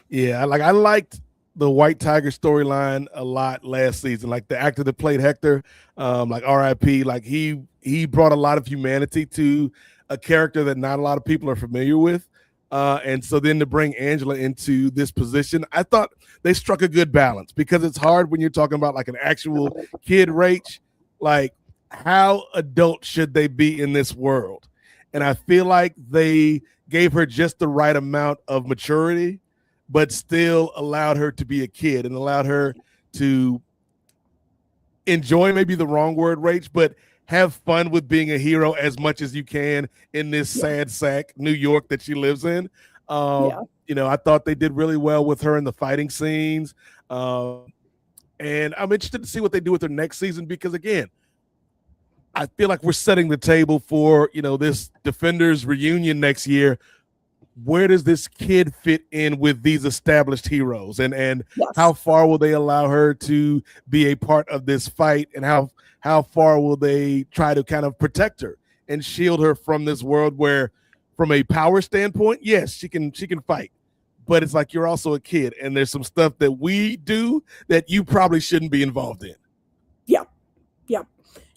Yeah. I liked the White Tiger storyline a lot last season. Like the actor that played Hector, like RIP, like he brought a lot of humanity to a character that not a lot of people are familiar with. And so then to bring Angela into this position, I thought they struck a good balance, because it's hard when you're talking about like an actual kid, Rach, like how adult should they be in this world? And I feel like they gave her just the right amount of maturity, but still allowed her to be a kid and allowed her to enjoy, maybe the wrong word, Rach, but have fun with being a hero as much as you can in this sad sack New York that she lives in. I thought they did really well with her in the fighting scenes. And I'm interested to see what they do with her next season because, again, I feel like we're setting the table for, this Defenders reunion next year. Where does this kid fit in with these established heroes? And Yes. how far will they allow her to be a part of this fight? And how far will they try to kind of protect her and shield her from this world where, from a power standpoint, yes, she can fight. But it's like you're also a kid, and there's some stuff that we do that you probably shouldn't be involved in. Yeah.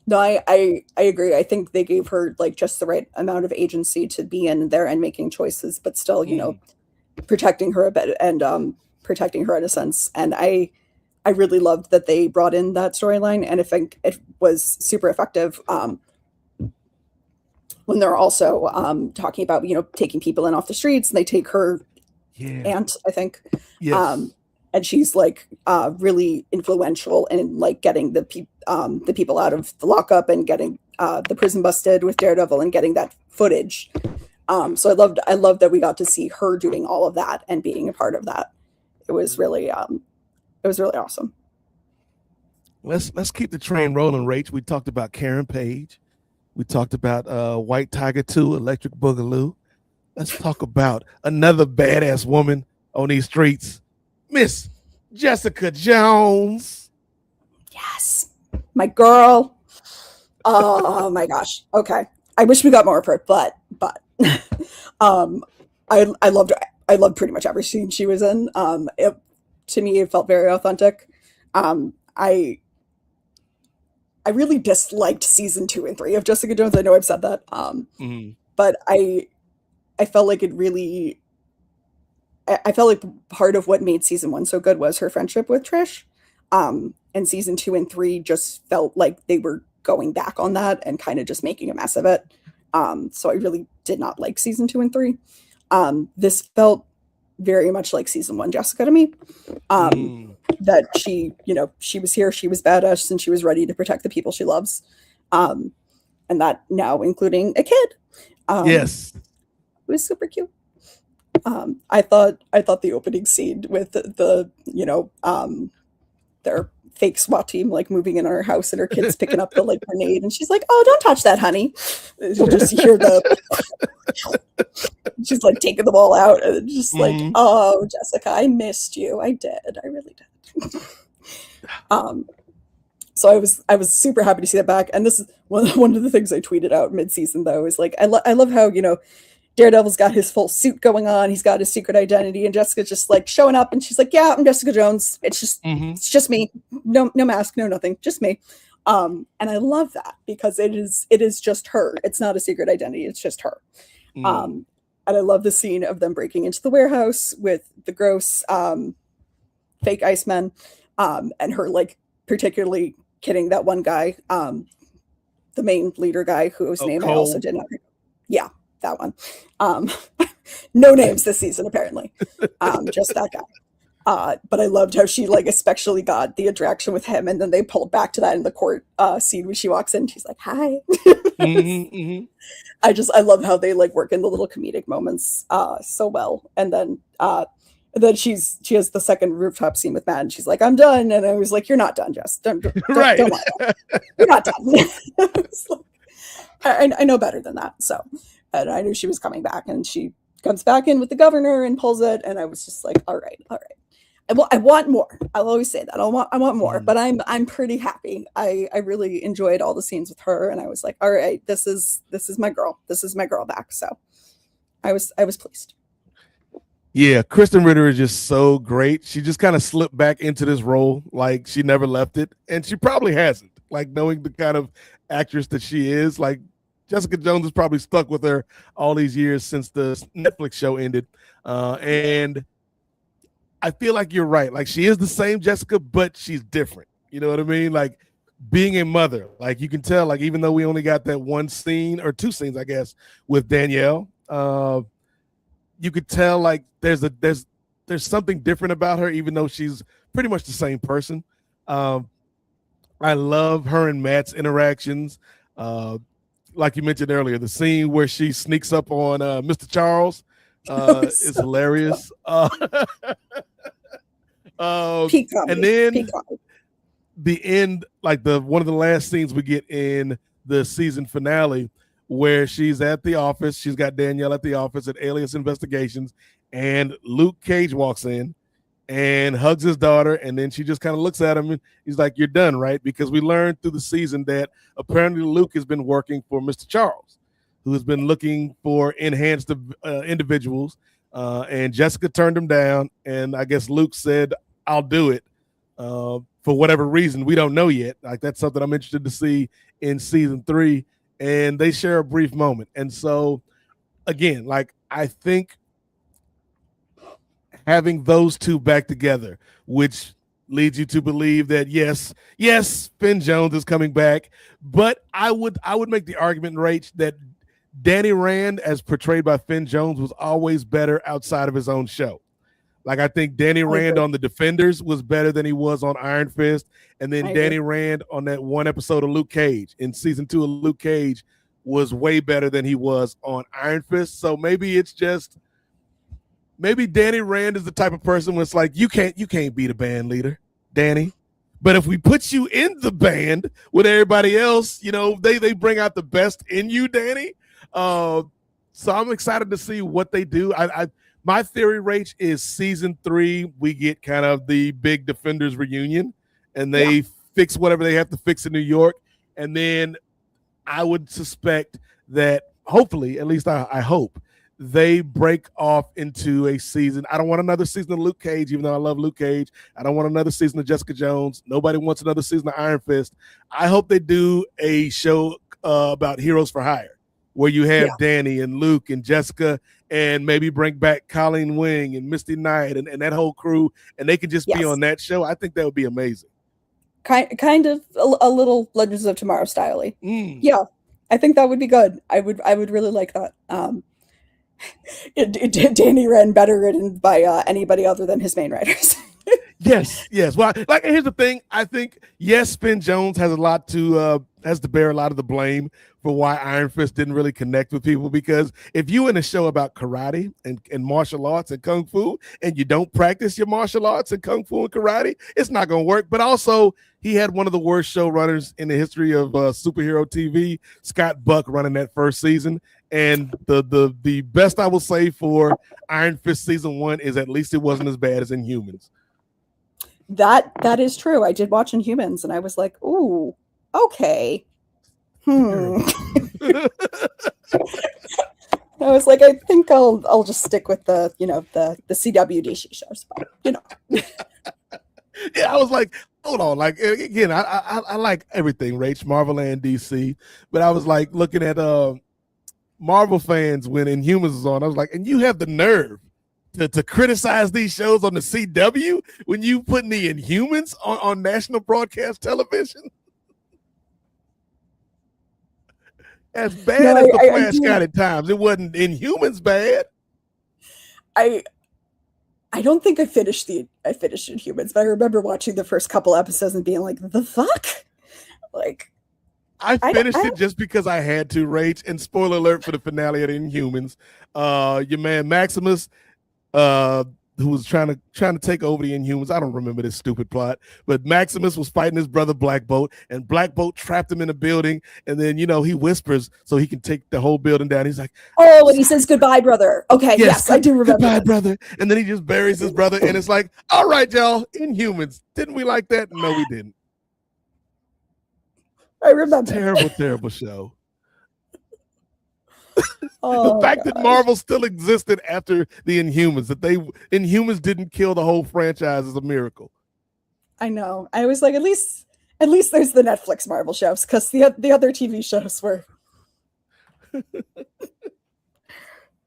No, I agree. I think they gave her like just the right amount of agency to be in there and making choices, but still, protecting her a bit and protecting her in a sense. And I really loved that they brought in that storyline, and I think it was super effective. When they're also talking about taking people in off the streets, and they take her aunt, I think. Yes. And she's like really influential in like getting the people out of the lockup and getting the prison busted with Daredevil and getting that footage. So I loved that we got to see her doing all of that and being a part of that. It was really awesome. Let's keep the train rolling, Rach. We talked about Karen Page. We talked about White Tiger 2, Electric Boogaloo. Let's talk about another badass woman on these streets, Miss Jessica Jones. Yes, my girl. Oh my gosh. Okay, I wish we got more of her, but I loved pretty much every scene she was in. To me, it felt very authentic. I really disliked season 2 and 3 of Jessica Jones. I know I've said that, but I felt like it really. I felt like part of what made season 1 so good was her friendship with Trish. And season 2 and 3 just felt like they were going back on that and kind of just making a mess of it. So I really did not like season 2 and 3. This felt very much like season 1 Jessica to me. That she was here, she was badass, and she was ready to protect the people she loves. And that now including a kid. Yes. It was super cute. I thought the opening scene with the their fake SWAT team like moving in on her house and her kids picking up the like grenade, and she's like, "Oh, don't touch that, honey." You just hear she's like taking them all out, and just like, "Oh, Jessica, I missed you. I did. I really did." So I was super happy to see that back, and this is one of the things I tweeted out mid-season though is like I love how Daredevil's got his full suit going on. He's got his secret identity, and Jessica's just like showing up, and she's like, "Yeah, I'm Jessica Jones. It's just me. No mask, no nothing, just me." And I love that because it is just her. It's not a secret identity. It's just her. And I love the scene of them breaking into the warehouse with the gross fake Icemen, and her like particularly kidding that one guy, the main leader guy whose name Cole. I also did not. Yeah. That one. No names this season, apparently. Just that guy. But I loved how she like especially got the interaction with him, and then they pulled back to that in the court scene when she walks in. She's like, "Hi." I love how they like work in the little comedic moments so well. And then she has the second rooftop scene with Matt, and she's like, "I'm done." And I was like, "You're not done, Jess. Don't right. Don't lie. You're not done." I know better than that. So. And I knew she was coming back, and she comes back in with the governor and pulls it. And I was just like, all right. I want more. I'll always say that I want more, but I'm pretty happy. I really enjoyed all the scenes with her, and I was like, all right, this is my girl. This is my girl back. So I was pleased. Yeah, Kristen Ritter is just so great. She just kind of slipped back into this role like she never left it, and she probably hasn't. Like knowing the kind of actress that she is, like. Jessica Jones has probably stuck with her all these years since the Netflix show ended. And I feel like you're right. Like she is the same Jessica, but she's different. You know what I mean? Like being a mother, like you can tell, like even though we only got that one scene or two scenes, I guess, with Danielle, you could tell like there's something different about her, even though she's pretty much the same person. I love her and Matt's interactions. Like you mentioned earlier, the scene where she sneaks up on Mr. Charles, It's hilarious. Peak comedy. And then Peak comedy. the end, like one of the last scenes we get in the season finale, where she's at the office. She's got Danielle at the office at Alias Investigations, and Luke Cage walks in and hugs his daughter, and then she just kind of looks at him and he's like, "You're done, right?" Because we learned through the season that apparently Luke has been working for Mr. Charles, who has been looking for enhanced individuals, and Jessica turned him down, and I guess Luke said, "I'll do it," for whatever reason. We don't know yet. Like, that's something I'm interested to see in season 3, and they share a brief moment. And so, again, like, I think having those two back together, which leads you to believe that yes, Finn Jones is coming back, but I would make the argument, Rach, that Danny Rand, as portrayed by Finn Jones, was always better outside of his own show. Like, I think Danny Rand on The Defenders was better than he was on Iron Fist, and then Danny Rand on that one episode of Luke Cage in season 2 of Luke Cage was way better than he was on Iron Fist. So maybe Danny Rand is the type of person where it's like, you can't be the band leader, Danny. But if we put you in the band with everybody else, they bring out the best in you, Danny. So I'm excited to see what they do. My theory, Rach, is season 3, we get kind of the big Defenders reunion, and they fix whatever they have to fix in New York. And then I would suspect that, hopefully, at least I hope, they break off into a season. I don't want another season of Luke Cage, even though I love Luke Cage. I don't want another season of Jessica Jones. Nobody wants another season of Iron Fist. I hope they do a show about Heroes for Hire, where you have Danny and Luke and Jessica, and maybe bring back Colleen Wing and Misty Knight and that whole crew, and they can just be on that show. I think that would be amazing. Kind of a little Legends of Tomorrow style-y. Yeah, I think that would be good. I would really like that. Danny Rand better written by anybody other than his main writers. Yes. Well, like, here's the thing. I think, yes, Finn Jones has to bear a lot of the blame for why Iron Fist didn't really connect with people, because if you in a show about karate and martial arts and kung fu, and you don't practice your martial arts and kung fu and karate, it's not going to work. But also, he had one of the worst showrunners in the history of superhero TV, Scott Buck, running that first season. And the best I will say for Iron Fist season 1 is at least it wasn't as bad as Inhumans. That is true. I did watch Inhumans, and I was like, ooh, okay. I was like, I think I'll just stick with the CW DC shows, but Yeah, I was like, hold on. Like, again, I like everything, Rach, Marvel and DC, but I was like looking at Marvel fans when Inhumans was on. I was like, and you have the nerve to criticize these shows on the CW when you putting the Inhumans on national broadcast television? As bad as the Flash got at times, it wasn't Inhumans bad. I don't think I finished Inhumans, but I remember watching the first couple episodes and being like, the fuck? Like, I finished it just because I had to, Rach. And spoiler alert for the finale of Inhumans. Your man Maximus, who was trying to take over the Inhumans. I don't remember this stupid plot, but Maximus was fighting his brother Black Bolt, and Black Bolt trapped him in a building, and then he whispers so he can take the whole building down. He's like, oh, and he says goodbye, brother. Okay, yes, I do remember. Goodbye, brother. And then he just buries his brother, and it's like, all right, y'all, Inhumans. Didn't we like that? No, we didn't. I remember. Terrible show. Oh, the fact that Marvel still existed after the Inhumans, that Inhumans didn't kill the whole franchise, is a miracle. I know. I was like, at least there's the Netflix Marvel shows, because the other TV shows were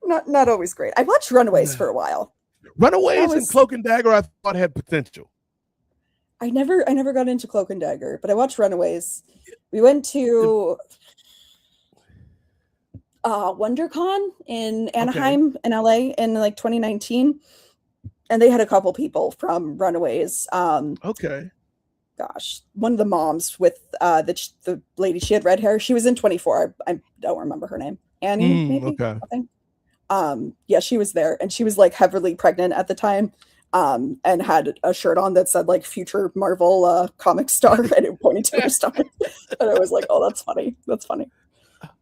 not always great. I watched Runaways for a while. Runaways and Cloak and Dagger I thought had potential. I never got into Cloak and Dagger, but I watched Runaways. We went to WonderCon in Anaheim in LA in like 2019, and they had a couple people from Runaways. Okay. Gosh, one of the moms with the lady, she had red hair. She was in 24. I don't remember her name. Annie, maybe. Okay. Yeah, she was there, and she was like heavily pregnant at the time, and had a shirt on that said like future Marvel comic star, and it pointed to her stomach. And I was like, oh, that's funny. That's funny.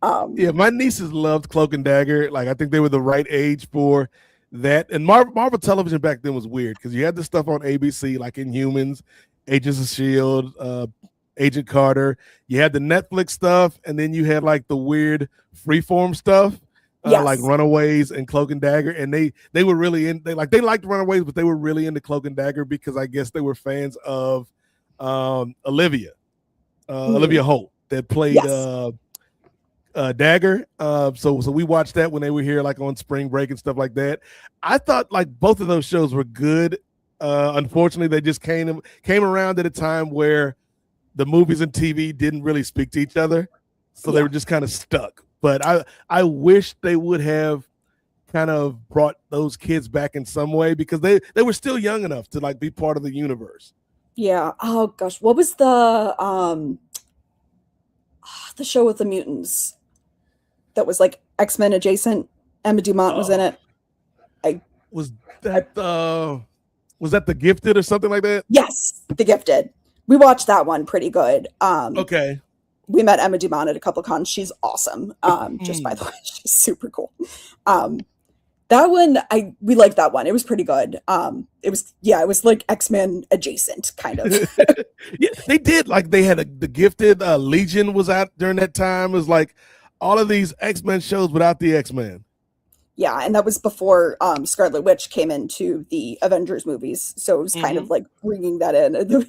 Yeah, my nieces loved Cloak and Dagger. Like, I think they were the right age for that. And Marvel television back then was weird because you had this stuff on ABC, like Inhumans, Agents of S.H.I.E.L.D., Agent Carter. You had the Netflix stuff, and then you had like the weird freeform stuff, Yes. like Runaways and Cloak and Dagger. And they were really they liked Runaways, but they were really into Cloak and Dagger because I guess they were fans of Olivia Holt that played Yes. Dagger. So we watched that when they were here, like on spring break and stuff like that. I thought like both of those shows were good. Unfortunately, they just came around at a time where the movies and TV didn't really speak to each other, so they were just kind of stuck. But I wish they would have kind of brought those kids back in some way because they were still young enough to like be part of the universe. Yeah. Oh gosh, what was the show with the mutants that was like X-Men adjacent? Emma Dumont was in it. Was that The Gifted or something like that? Yes, The Gifted. We watched that one. Pretty good. Okay. We met Emma Dumont at a couple cons. She's awesome. Just by the way, she's super cool. That one, we liked that one. It was pretty good. It was like X-Men adjacent kind of. Yeah, they did. Like they had The Gifted. Legion was out during that time. It was like all of these X-Men shows without the X-Men. Yeah, and that was before Scarlet Witch came into the Avengers movies, so it was kind of like bringing that in. And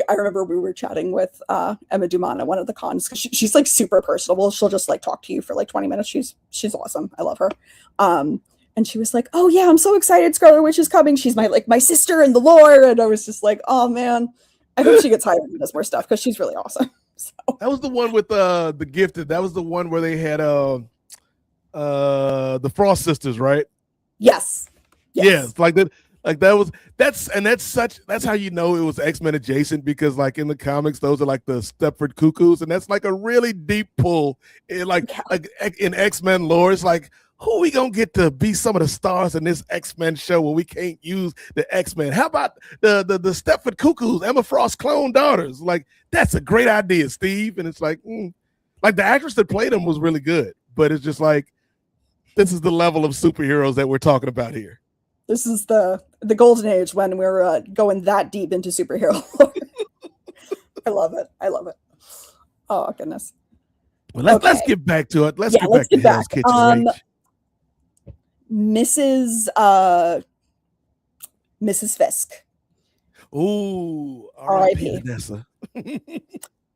I remember we were chatting with Emma Dumont at one of the cons because she's like super personable. She'll just like talk to you for like 20 minutes. She's awesome. I love her. And she was like, "Oh yeah, I'm so excited! Scarlet Witch is coming. She's my sister in the lore." And I was just like, "Oh man, I hope she gets hired and does more stuff because she's really awesome." So. That was the one with The Gifted. That was the one where they had the Frost sisters, right? Yes. Yes, like that. Like that's how you know it was X-Men adjacent because like in the comics, those are like the Stepford Cuckoos, and that's like a really deep pull in like in X-Men lore. It's like, who are we gonna get to be some of the stars in this X-Men show where we can't use the X-Men? How about the Stepford Cuckoos, Emma Frost's clone daughters? Like, that's a great idea, Steve. And it's like, like the actress that played them was really good, but it's just like, this is the level of superheroes that we're talking about here. This is the golden age when we're going that deep into superhero. I love it. Oh goodness. Well, let's get back to it. Let's get back to Hell's Kitchen Reach. Mrs. Fisk. Ooh, R.I.P. Vanessa.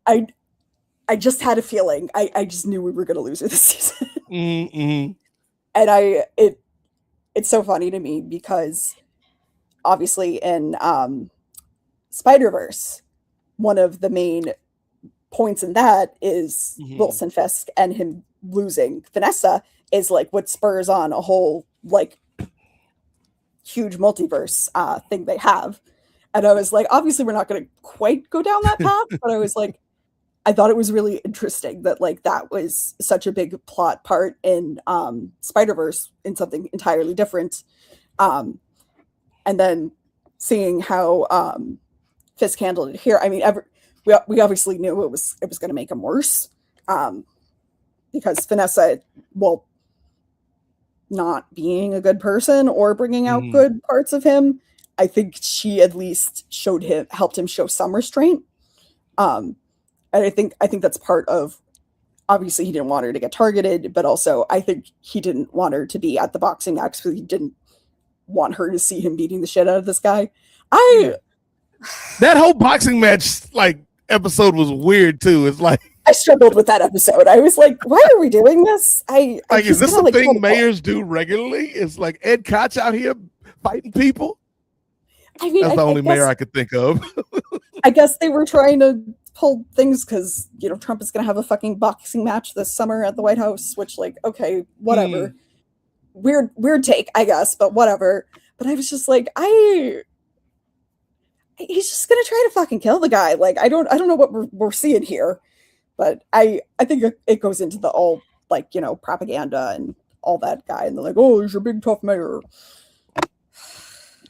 I just had a feeling. I just knew we were going to lose her this season. Mm-hmm. And it's so funny to me because obviously in Spider-Verse, one of the main points in that is Wilson Fisk, and him losing Vanessa is like what spurs on a whole like huge multiverse thing they have. And I was like, obviously we're not going to quite go down that path, but I was like, I thought it was really interesting that like that was such a big plot part in Spider-Verse in something entirely different. And then seeing how Fisk handled it here. I mean, we obviously knew it was going to make him worse because Vanessa, well, not being a good person or bringing out good parts of him, I think she at least helped him show some restraint. And I think that's part of, obviously he didn't want her to get targeted, but also I think he didn't want her to be at the boxing match because he didn't want her to see him beating the shit out of this guy. That whole boxing match like episode was weird too. It's like I struggled with that episode. I was like, why are we doing this? Is this a thing mayors do regularly? It's like Ed Koch out here fighting people. I mean, that's the only mayor I could think of. I guess they were trying to pull things because Trump is going to have a fucking boxing match this summer at the White House, which like, okay, whatever. Weird take, I guess, but whatever. But I was just like, he's just going to try to fucking kill the guy. Like, I don't know what we're seeing here, but I think it goes into the all like, propaganda and all that guy, and they're like, "Oh, he's a big tough mayor."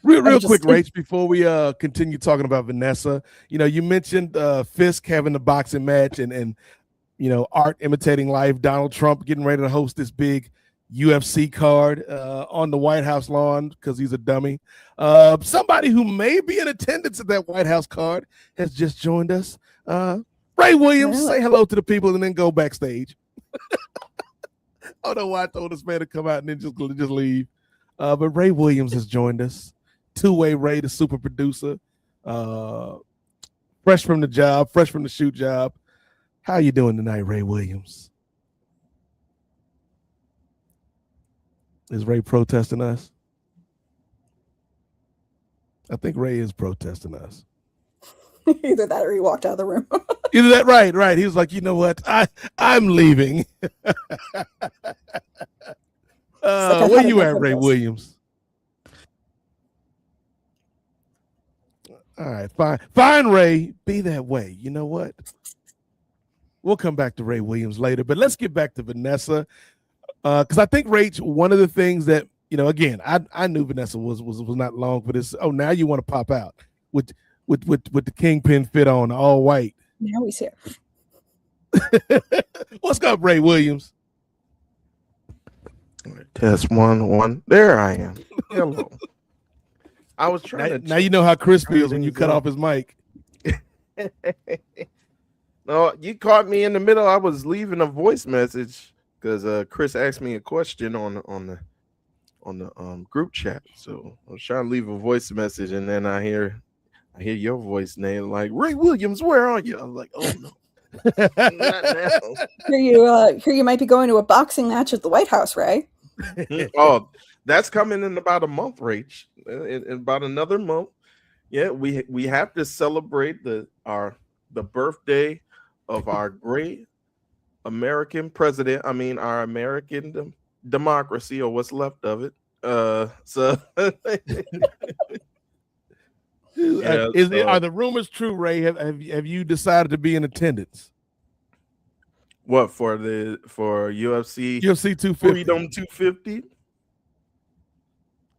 Real quick, Rach, before we continue talking about Vanessa, you mentioned Fisk having the boxing match and Art imitating life, Donald Trump getting ready to host this big UFC card on the White House lawn because he's a dummy. Somebody who may be in attendance at that White House card has just joined us. Ray Williams, say hello to the people and then go backstage. I don't know why I told this man to come out and then just leave. But Ray Williams has joined us. Two-way Ray, the super producer. Fresh from the shoot job. How you doing tonight, Ray Williams? Is Ray protesting us? I think Ray is protesting us. Either that or he walked out of the room. Either that, right. He was like, you know what? I'm leaving. Where you at, Ray Williams? All right, fine, Ray. Be that way. You know what? We'll come back to Ray Williams later, but let's get back to Vanessa. Because I think, Rach, one of the things that, again, I knew Vanessa was not long for this. Oh, now you want to pop out with the kingpin fit on, all white. Now he's here. What's up, Ray Williams? Test 1. There I am. Hello. I was trying now you know how Chris feels when you cut off his mic. No, you caught me in the middle. I was leaving a voice message because Chris asked me a question on the group chat. So I was trying to leave a voice message, and then I hear your voice name like, Ray Williams, where are you? I was like, oh no. Not now. Here you might be going to a boxing match at the White House, Ray. Oh, that's coming in about a month, Rach. In about another month. Yeah, we have to celebrate the birthday of our great American president. I mean, our American democracy, or what's left of it. Are the rumors true, Ray? Have you decided to be in attendance? What for UFC 250 Freedom 250?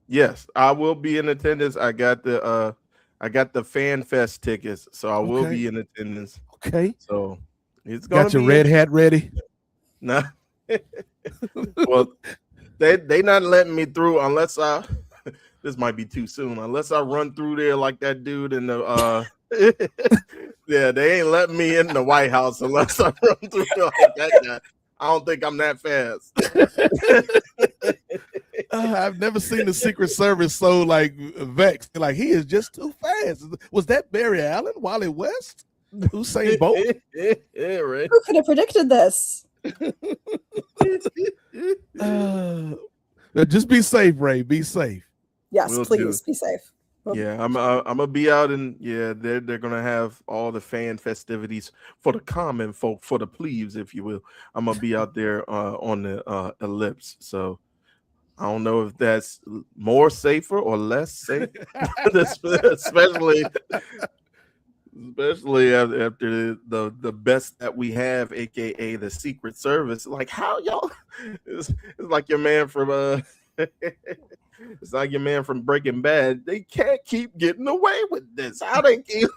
Yes, I will be in attendance. I got the Fan Fest tickets, so I will be in attendance. Okay. So it's gonna got your red hat ready? No. Well, they not letting me through unless this might be too soon. Unless I run through there like that dude in the yeah, they ain't letting me in the White House unless I run through there like that guy. I don't think I'm that fast. I've never seen the Secret Service so vexed. Like, he is just too fast. Was that Barry Allen, Wally West, Usain Bolt? Yeah, right. Who could have predicted this? Just be safe, Ray. Be safe. Yes, please be safe. Yeah, I'm gonna be out, and they're gonna have all the fan festivities for the common folk, for the plebes, if you will. I'm gonna be out there on the ellipse. So I don't know if that's more safer or less safe, especially after the best that we have, aka the Secret Service. Like, how y'all? It's like your man from it's like your man from Breaking Bad. They can't keep getting away with this. How they keep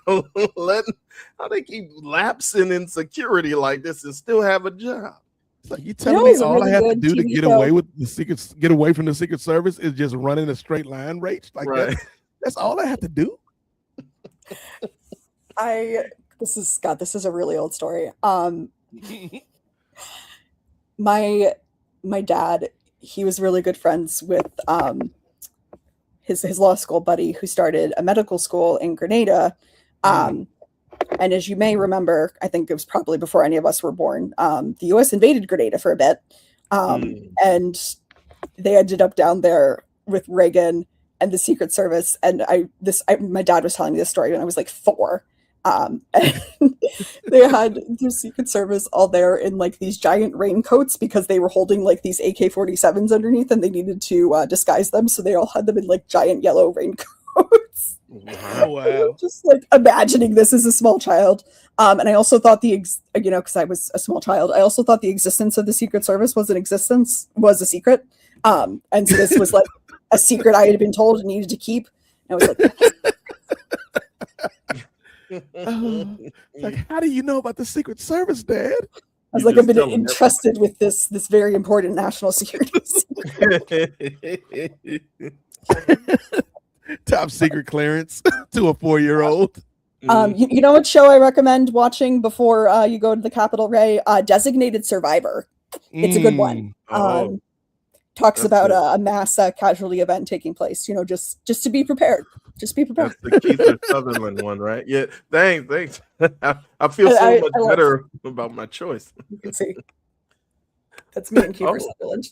lapsing in security like this and still have a job? It's like, you telling me all I have to do to get away with get away from the Secret Service is just running a straight line, Rach? Like that? That's all I have to do. This is a really old story. My dad, he was really good friends with his law school buddy who started a medical school in Grenada. And as you may remember, I think it was probably before any of us were born, the U.S. invaded Grenada for a bit. And they ended up down there with Reagan and the Secret Service. And my dad was telling me this story when I was like 4. And they had the Secret Service all there in like these giant raincoats because they were holding like these AK-47s underneath and they needed to disguise them. So they all had them in like giant yellow raincoats. Wow. Just like imagining this as a small child. And I also thought because I was a small child, I also thought the existence of the Secret Service was a secret. And so this was like a secret I had been told and needed to keep. And I was like, like, how do you know about the Secret Service, Dad? I was like, I've been entrusted with this very important national security. Top secret clearance to a 4-year-old. You know what show I recommend watching before you go to the Capitol, Ray? Designated Survivor. It's a good one. Talks about a mass casualty event taking place. Just to be prepared. Just be prepared. That's the Keith Sutherland one, right? Yeah. Thanks. I feel so much better about my choice. You can see. That's me and Keith Sutherland.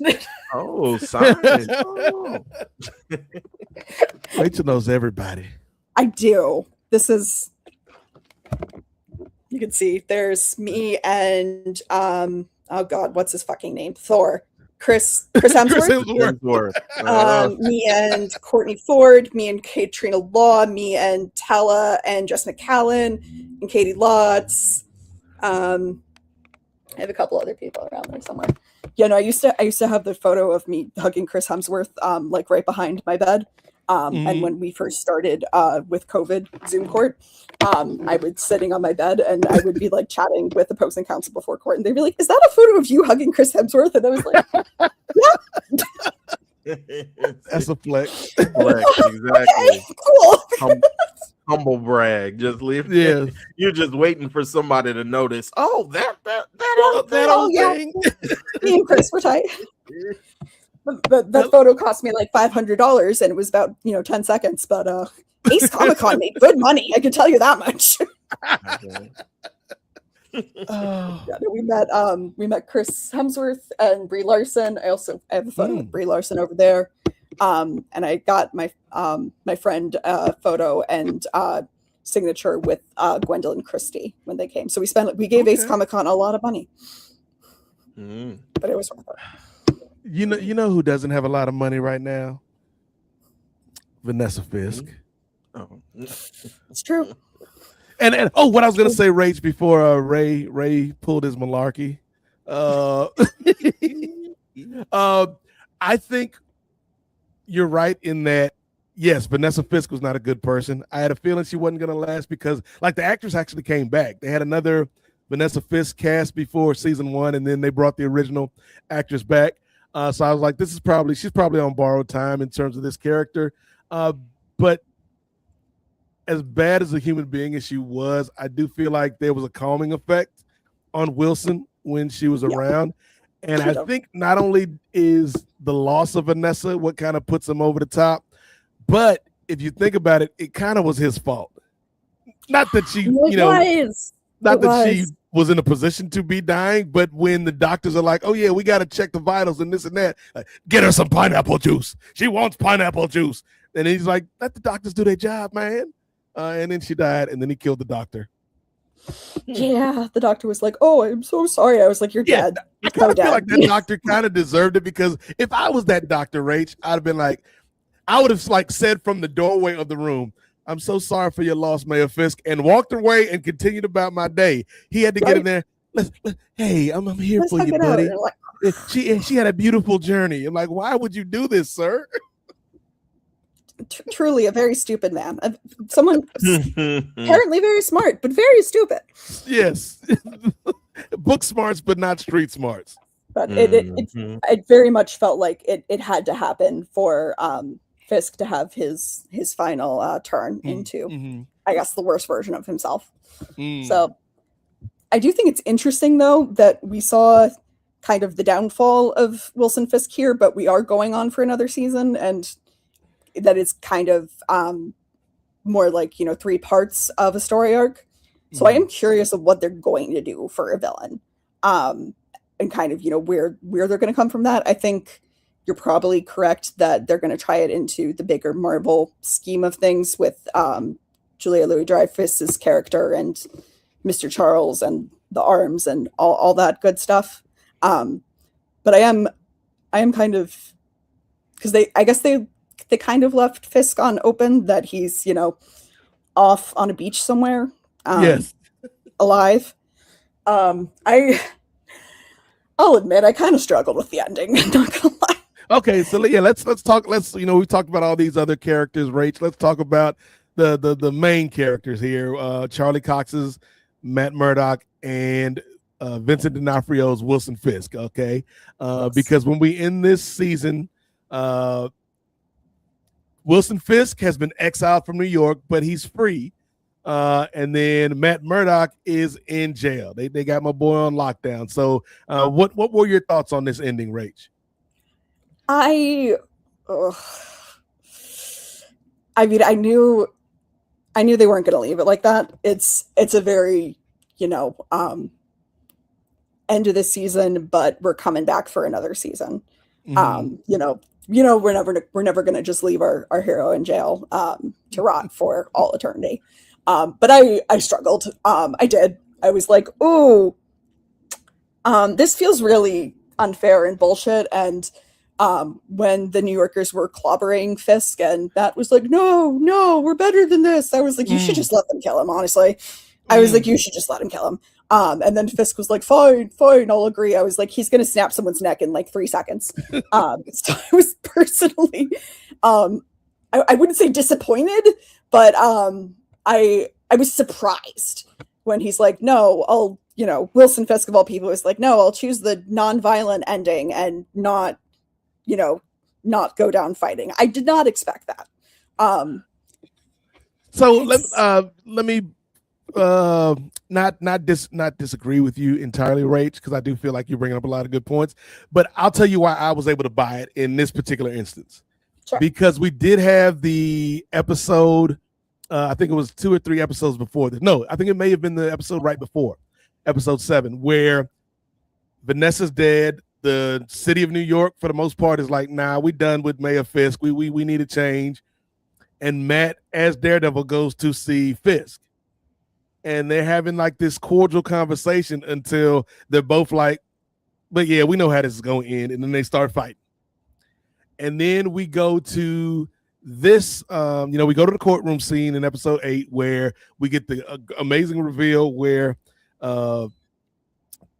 Oh, sorry. Oh. Rachel knows everybody. I do. This is. You can see. There's me and oh God, what's his fucking name? Thor. Chris Hemsworth. Me and Courtney Ford, me and Katrina Law, me and Tella and Jess McCallan and Katie Lotz. I have a couple other people around there somewhere. Yeah, no, I used to have the photo of me hugging Chris Hemsworth like right behind my bed. And when we first started with COVID Zoom court, I was sitting on my bed and I would be like chatting with opposing counsel before court, and they'd be like, "Is that a photo of you hugging Chris Hemsworth?" And I was like, "Yeah." That's a flex. Exactly. Okay, cool. Humble brag. Just leave. Yeah. You're just waiting for somebody to notice. Oh, that old thing. Me and Chris were tight. That photo cost me like $500, and it was about 10 seconds. But Ace Comic Con made good money. I can tell you that much. We met Chris Hemsworth and Brie Larson. I have a photo with Brie Larson over there, and I got my friend photo and signature with Gwendolyn Christie when they came. So we gave Ace Comic Con a lot of money, but it was worth it. You know who doesn't have a lot of money right now? Vanessa Fisk. Oh, it's true. And what I was gonna say, Rach, before Ray pulled his malarkey. I think you're right in that. Yes, Vanessa Fisk was not a good person. I had a feeling she wasn't gonna last because, like, the actress actually came back. They had another Vanessa Fisk cast before season 1, and then they brought the original actress back. So I was like, she's probably on borrowed time in terms of this character. But as bad as a human being as she was, I do feel like there was a calming effect on Wilson when she was around. And I think not only is the loss of Vanessa what kind of puts him over the top, but if you think about it, it kind of was his fault. Not that she, she was in a position to be dying, but when the doctors are like, "Oh yeah, we got to check the vitals and this and that, like, get her some pineapple juice. She wants pineapple juice," and he's like, "Let the doctors do their job, man." And then she died, and then he killed the doctor. Yeah, the doctor was like, "Oh, I'm so sorry." I was like, "You're dead." I kind of feel like that doctor kind of deserved it, because if I was that Dr. Rach, I'd have been like, I would have like said from the doorway of the room, "I'm so sorry for your loss, Mayor Fisk," and walked away and continued about my day. He had to get in there. Hey, I'm here for you, buddy. She had a beautiful journey. I'm like, why would you do this, sir? Truly a very stupid man. Someone apparently very smart, but very stupid. Yes. Book smarts, but not street smarts. But it very much felt like it had to happen for Fisk to have his final turn into, I guess, the worst version of himself. So I do think it's interesting, though, that we saw kind of the downfall of Wilson Fisk here, but we are going on for another season, and that is kind of more like 3 parts of a story arc. So I am curious of what they're going to do for a villain, and kind of where they're going to come from that. I think you're probably correct that they're going to try it into the bigger Marvel scheme of things with Julia Louis-Dreyfus's character and Mr. Charles and the arms and all that good stuff. But I am kind of, because I guess they kind of left Fisk on open that he's off on a beach somewhere. Yes. alive. I'll admit I kind of struggled with the ending. I'm not gonna lie. Okay, so yeah, let's talk. We've talked about all these other characters, Rach. Let's talk about the main characters here. Charlie Cox's Matt Murdock and Vincent D'Onofrio's Wilson Fisk. Okay, Yes. because when we end this season, Wilson Fisk has been exiled from New York, but he's free. And then Matt Murdock is in jail. They got my boy on lockdown. So, what were your thoughts on this ending, Rach? I mean, I knew they weren't going to leave it like that. It's a very, end of the season, but we're coming back for another season. Mhm. We're never going to just leave our hero in jail to rot for all eternity. But I struggled. I did. I was like, ooh, this feels really unfair and bullshit. And when the New Yorkers were clobbering Fisk and Matt was like, no, we're better than this. I was like, you should just let them kill him, honestly. I was like, you should just let him kill him. And then Fisk was like, fine, I'll agree. I was like, he's going to snap someone's neck in like 3 seconds. So I was personally, I wouldn't say disappointed, but I was surprised when he's like, no, Wilson Fisk of all people was like, no, I'll choose the non-violent ending and not go down fighting. I did not expect that. So let me not disagree with you entirely, Rach, because I do feel like you're bringing up a lot of good points. But I'll tell you why I was able to buy it in this particular instance. Sure. Because we did have the episode. I think it was 2 or 3 episodes before this. No, I think it may have been the episode right before, episode 7, where Vanessa's dead. The city of New York, for the most part, is like, nah, we done with Mayor Fisk. We need a change. And Matt, as Daredevil, goes to see Fisk. And they're having like this cordial conversation until they're both like, but yeah, we know how this is going to end. And then they start fighting. And then we go to this, we go to the courtroom scene in episode 8 where we get the amazing reveal where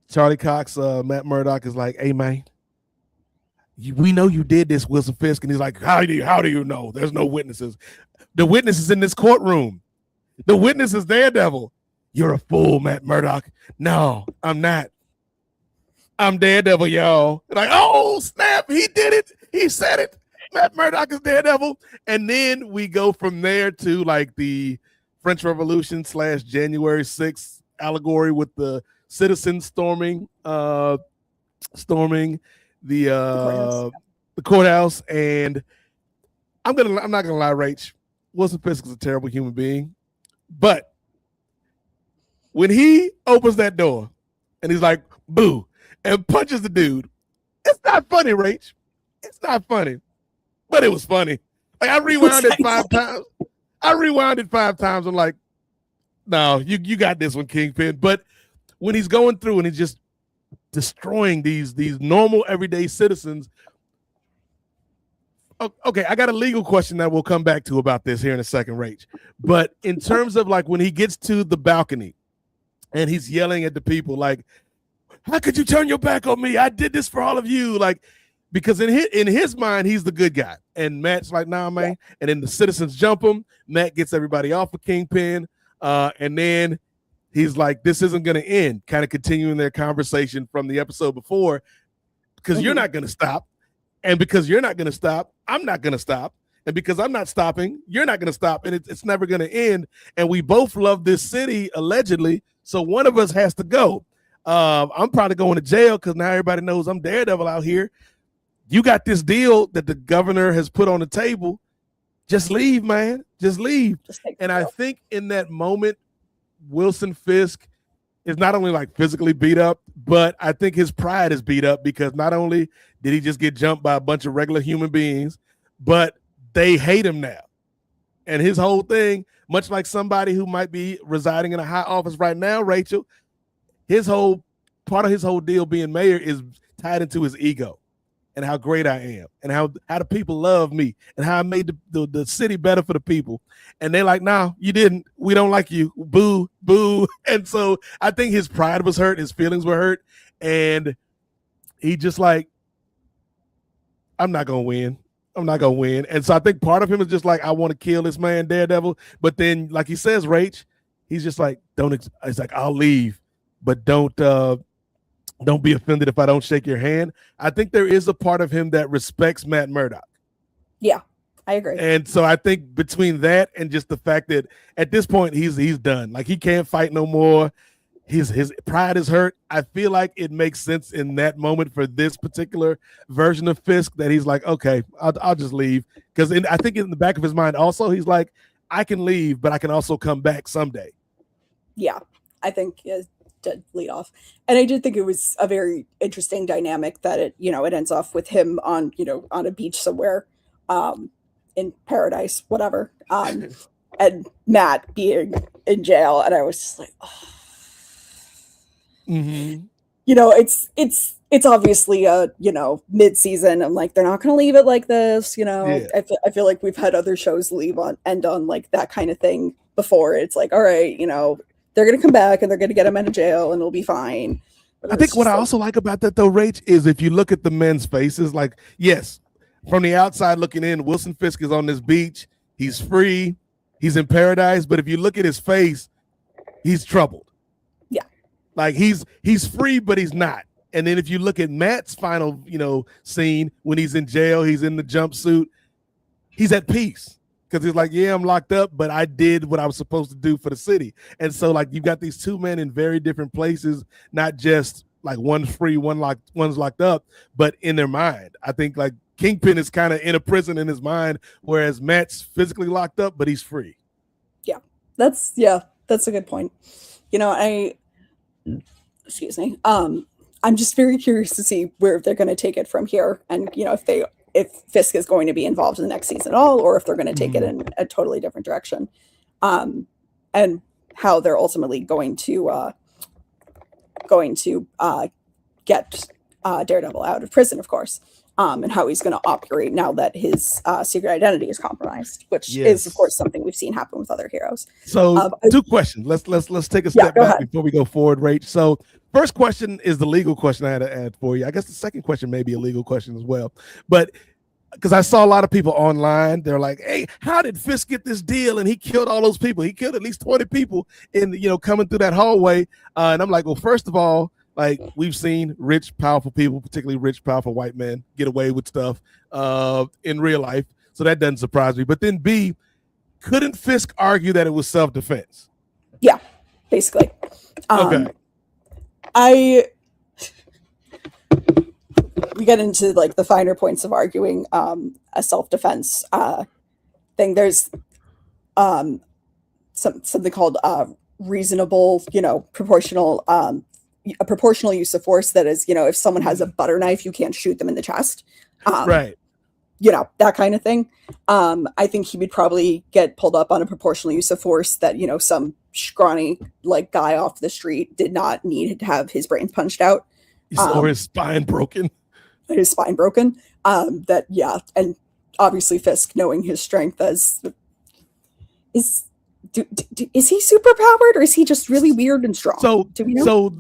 Charlie Cox, Matt Murdock is like, hey, man, we know you did this, Wilson Fisk. And he's like, how do you know? There's no witnesses. The witness is in this courtroom. The witness is Daredevil. You're a fool, Matt Murdock. No, I'm not. I'm Daredevil, y'all. Like, oh, snap. He did it. He said it. Matt Murdock is Daredevil. And then we go from there to like the French Revolution / January 6th allegory with the citizens storming the courthouse. And I'm not gonna lie, Rach, Wilson Fisk is a terrible human being, but when he opens that door and he's like, boo, and punches the dude, it's not funny, Rach. It's not funny, but it was funny. Like, I rewound it 5 times. I'm like, no, you got this one, Kingpin. But when he's going through and he's just destroying these normal everyday citizens. Okay, I got a legal question that we'll come back to about this here in a second, Rach. But in terms of like when he gets to the balcony and he's yelling at the people like, how could you turn your back on me? I did this for all of you. Like, because in his mind, he's the good guy. And Matt's like, nah, man. Yeah. And then the citizens jump him. Matt gets everybody off of Kingpin. And then he's like, this isn't going to end, kind of continuing their conversation from the episode before, because you're not going to stop. And because you're not going to stop, I'm not going to stop. And because I'm not stopping, you're not going to stop. And it's never going to end. And we both love this city, allegedly. So one of us has to go. I'm probably going to jail because now everybody knows I'm Daredevil out here. You got this deal that the governor has put on the table. Just leave, man. Just leave. And I think in that moment, Wilson Fisk is not only like physically beat up, but I think his pride is beat up because not only did he just get jumped by a bunch of regular human beings, but they hate him now. And his whole thing, much like somebody who might be residing in a high office right now, Rachel, part of his whole deal being mayor is tied into his ego. and how great I am and how the people love me and how I made the city better for the people. And they're like, no, you didn't. We don't like you. Boo, boo. And so I think his pride was hurt. His feelings were hurt. And he just like, I'm not going to win. I'm not going to win. And so I think part of him is just like, I want to kill this man, Daredevil. But then, like he says, Rach, he's just like, it's like, I'll leave, but don't be offended if I don't shake your hand. I think there is a part of him that respects Matt Murdock. Yeah, I agree. And so I think between that and just the fact that at this point he's done. Like he can't fight no more. His pride is hurt. I feel like it makes sense in that moment for this particular version of Fisk that he's like, okay, I'll just leave. Because I think in the back of his mind also, he's like, I can leave, but I can also come back someday. Yeah, I think to lead off. And I did think it was a very interesting dynamic that it ends off with him on a beach somewhere in paradise, whatever. And Matt being in jail. And I was just like, oh. Mm-hmm. It's obviously a mid-season. I'm like, they're not going to leave it like this. Yeah. I feel like we've had other shows end on like that kind of thing before. It's like, all right, they're going to come back and they're going to get him out of jail and it'll be fine. But I think what I also like about that though, Rach, is if you look at the men's faces, like, yes, from the outside looking in, Wilson Fisk is on this beach. He's free. He's in paradise. But if you look at his face, he's troubled. Yeah. Like he's free, but he's not. And then if you look at Matt's final, scene when he's in jail, he's in the jumpsuit, he's at peace. Because he's like, yeah, I'm locked up, but I did what I was supposed to do for the city. And so, like, you've got these two men in very different places, not just like one's free, one's locked up, but in their mind. I think like Kingpin is kind of in a prison in his mind, whereas Matt's physically locked up, but he's free. Yeah, that's a good point. Excuse me. I'm just very curious to see where they're going to take it from here, and if Fisk is going to be involved in the next season at all, or if they're going to take it in a totally different direction, and how they're ultimately going to get Daredevil out of prison, of course, and how he's going to operate now that his secret identity is compromised, which is, of course, something we've seen happen with other heroes. So, two questions. Let's take a step back before we go forward, Rach. So, first question is the legal question I had to add for you. I guess the second question may be a legal question as well, but because I saw a lot of people online, they're like, "Hey, how did Fisk get this deal? And he killed all those people. He killed at least 20 people in coming through that hallway." And I'm like, well, first of all, like we've seen rich, powerful people, particularly rich, powerful white men, get away with stuff in real life, so that doesn't surprise me. But then B, couldn't Fisk argue that it was self-defense? Yeah, basically. Okay. We get into like the finer points of arguing a self-defense thing. There's something called reasonable, proportional, a proportional use of force. That is, if someone has a butter knife, you can't shoot them in the chest. Right. That kind of thing. I think he would probably get pulled up on a proportional use of force that, some scrawny like guy off the street did not need to have his brains punched out. Or his spine broken. And obviously Fisk, knowing his strength is he superpowered, or is he just really weird and strong? So, do we know?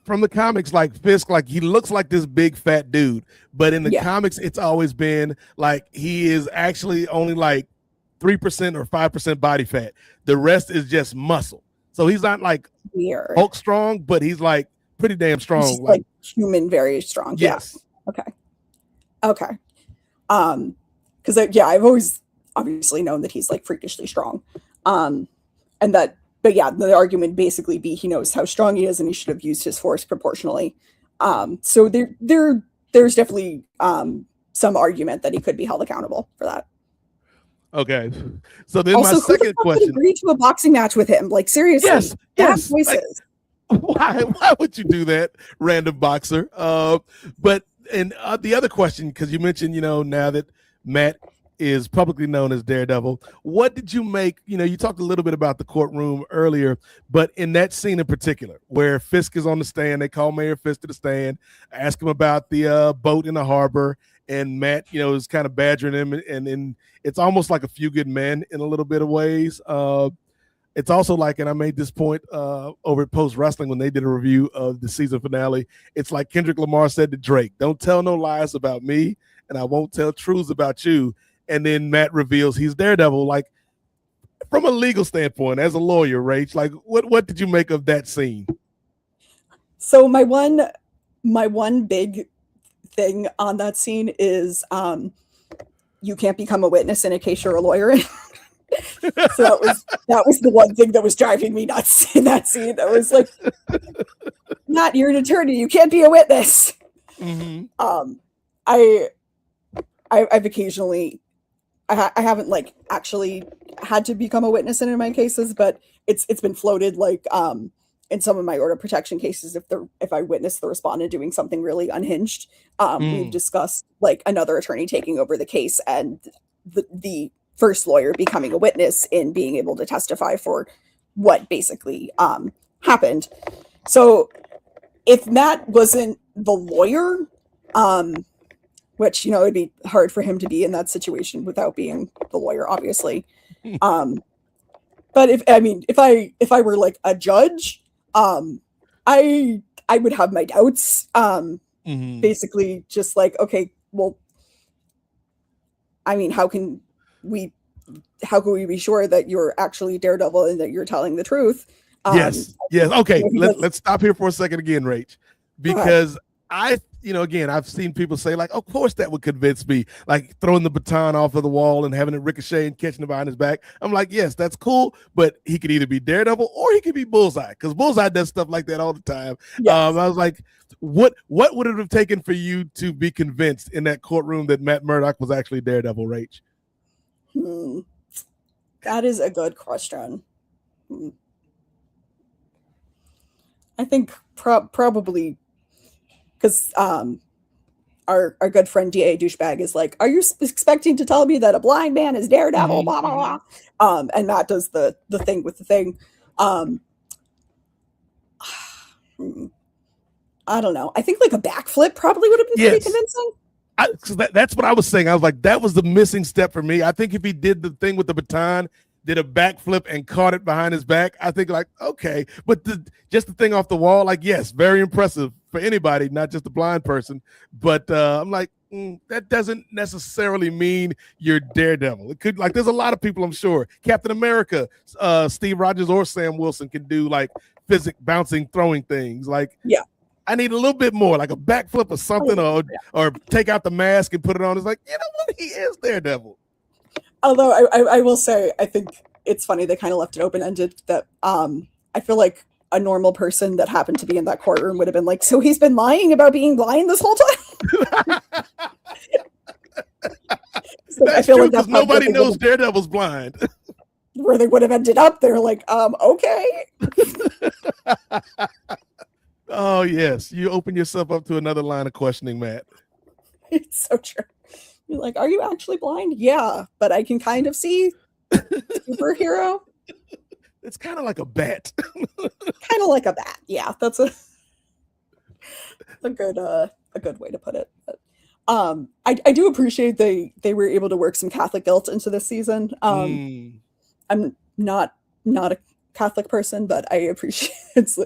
From the comics, like Fisk, like he looks like this big fat dude, but in the comics, it's always been like he is actually only like 3% or 5% body fat. The rest is just muscle. So he's not like weird Hulk strong, but he's like pretty damn strong. He's like human, very strong. Yes. Yeah. Okay. Because I've always obviously known that he's like freakishly strong. The argument basically be he knows how strong he is and he should have used his force proportionally. So there's definitely some argument that he could be held accountable for that. Okay. So then also, my second question. Agree to a boxing match with him? Like seriously? Yes. Voices. Why would you do that, random boxer? But the other question, because you mentioned, now that Matt is publicly known as Daredevil, what did you make? You talked a little bit about the courtroom earlier, but in that scene in particular, where Fisk is on the stand, they call Mayor Fisk to the stand, ask him about the boat in the harbor, and Matt, is kind of badgering him, and it's almost like A Few Good Men in a little bit of ways. It's also like, and I made this point over at Post Wrestling when they did a review of the season finale. It's like Kendrick Lamar said to Drake, "Don't tell no lies about me, and I won't tell truths about you." And then Matt reveals he's Daredevil. Like, from a legal standpoint, as a lawyer, Rach, like, what did you make of that scene? So my one big thing on that scene is you can't become a witness in a case you're a lawyer in. So that was the one thing that was driving me nuts in that scene. I was like, "Not, you're an attorney. You can't be a witness." Mm-hmm. I've occasionally, I haven't like actually had to become a witness in any of my cases, but it's been floated like in some of my order of protection cases, if I witness the respondent doing something really unhinged, we've discussed like another attorney taking over the case and the first lawyer becoming a witness in being able to testify for what basically happened. So if Matt wasn't the lawyer, which, it'd be hard for him to be in that situation without being the lawyer, obviously. But if I were like a judge, I would have my doubts. Basically just like, okay, well, I mean, how can we be sure that you're actually Daredevil and that you're telling the truth? Yes. Okay. Let's stop here for a second again, Rach, because again, I've seen people say like, of course that would convince me, like throwing the baton off of the wall and having it ricochet and catching it behind his back. I'm like, yes, that's cool, but he could either be Daredevil or he could be Bullseye, because Bullseye does stuff like that all the time. Yes. I was like, what would it have taken for you to be convinced in that courtroom that Matt Murdock was actually Daredevil, Rach? That is a good question. I think probably because our good friend DA Douchebag is like, "Are you expecting to tell me that a blind man is Daredevil?" Blah blah blah. And Matt does the thing with the thing. I don't know. I think like a backflip probably would have been pretty convincing. That's what I was saying. I was like, that was the missing step for me. I think if he did the thing with the baton, did a backflip and caught it behind his back, I think like, okay. But just the thing off the wall, like, yes, very impressive for anybody, not just a blind person. But I'm like, that doesn't necessarily mean you're Daredevil. It could, like, there's a lot of people, I'm sure. Captain America, Steve Rogers or Sam Wilson can do like physics, bouncing, throwing things. Like, yeah. I need a little bit more, like a backflip or something, or take out the mask and put it on. It's like, you know what? He is Daredevil. Although I will say, I think it's funny they kind of left it open-ended. That I feel like a normal person that happened to be in that courtroom would have been like, "So he's been lying about being blind this whole time." So that's true, because nobody knows Daredevil's blind. Where they would have ended up, they're like, okay. Oh, yes. You open yourself up to another line of questioning, Matt. It's so true. You're like, "Are you actually blind?" "Yeah, but I can kind of see." Superhero? It's kind of like a bat. Kind of like a bat. Yeah, that's a good way to put it. But, I do appreciate they were able to work some Catholic guilt into this season. I'm not a Catholic person, but I appreciate it's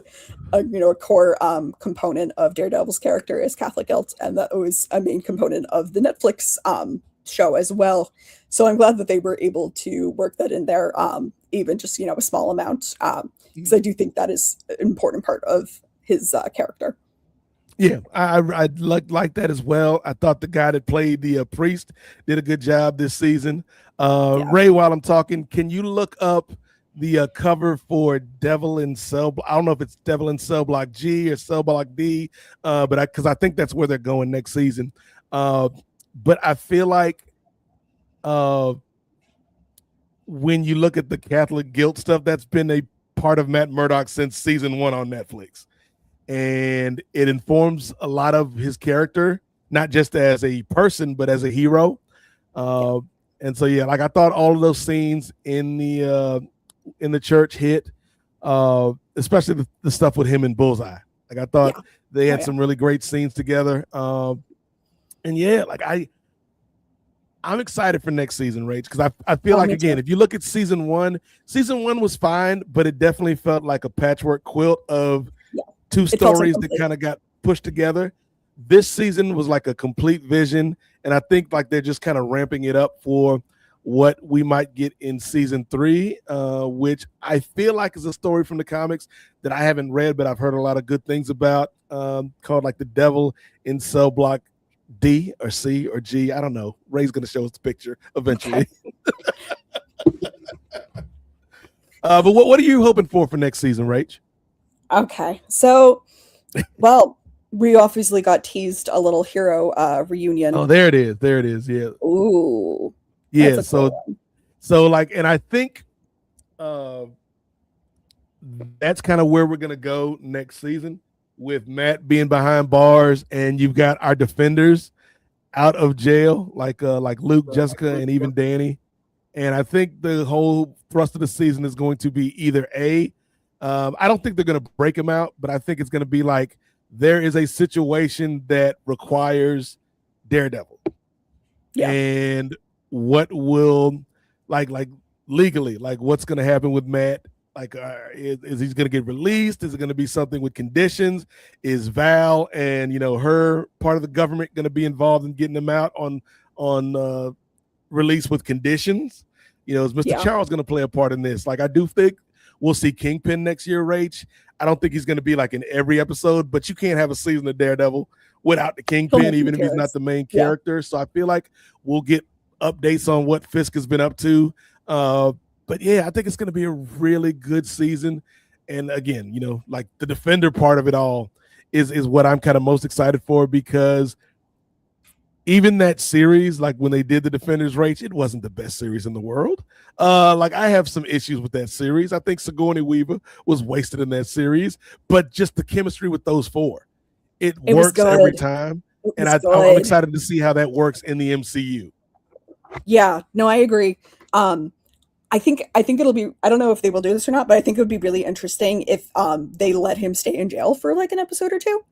a core component of Daredevil's character is Catholic guilt, and that was a main component of the Netflix show as well. So I'm glad that they were able to work that in there, even just a small amount, because I do think that is an important part of his character. Yeah, I like that as well. I thought the guy that played the priest did a good job this season. Ray, while I'm talking, can you look up the cover for Devil in Cell? I don't know if it's Devil in Cell Block G or Cell Block D, but because I think that's where they're going next season. But I feel like when you look at the Catholic guilt stuff, that's been a part of Matt Murdock since season 1 on Netflix. And it informs a lot of his character, not just as a person, but as a hero. And so, yeah, like I thought all of those scenes in the church hit, especially the stuff with him and Bullseye. Like I thought they had some really great scenes together. And yeah, like I'm excited for next season, Rach, because I feel like, again, if you look at season one was fine, but it definitely felt like a patchwork quilt of two stories that kind of got pushed together. This season was like a complete vision, and I think like they're just kind of ramping it up for what we might get in season 3, which I feel like is a story from the comics that I haven't read, but I've heard a lot of good things about, called like The Devil in Cell Block D or C or G. I don't know. Ray's going to show us the picture eventually. Okay. But what are you hoping for next season, Rach? Okay. So, well, we obviously got teased a little hero reunion. Oh, there it is. There it is. Yeah. Ooh. Yeah. So like, and I think that's kind of where we're going to go next season, with Matt being behind bars, and you've got our defenders out of jail, like Luke, Jessica, and even Danny. And I think the whole thrust of the season is going to be either I don't think they're going to break him out, but I think it's going to be like there is a situation that requires Daredevil. Yeah. And what will like legally, like what's going to happen with Matt? Like, is he going to get released? Is it going to be something with conditions? Is Val and, her part of the government going to be involved in getting him out on release with conditions? Is Mr. Charles going to play a part in this? Like, I do think we'll see Kingpin next year, Rach. I don't think he's going to be like in every episode, but you can't have a season of Daredevil without the Kingpin, even if he's not the main character. So I feel like we'll get updates on what Fisk has been up to. But yeah, I think it's going to be a really good season. And again, like the defender part of it all is what I'm kind of most excited for, because even that series, like when they did the Defenders, Rach, it wasn't the best series in the world. Like I have some issues with that series. I think Sigourney Weaver was wasted in that series, but just the chemistry with those four, it works every time. And I'm excited to see how that works in the MCU. Yeah, no, I agree. I think it'll be, I don't know if they will do this or not, but I think it would be really interesting if they let him stay in jail for like an episode or two.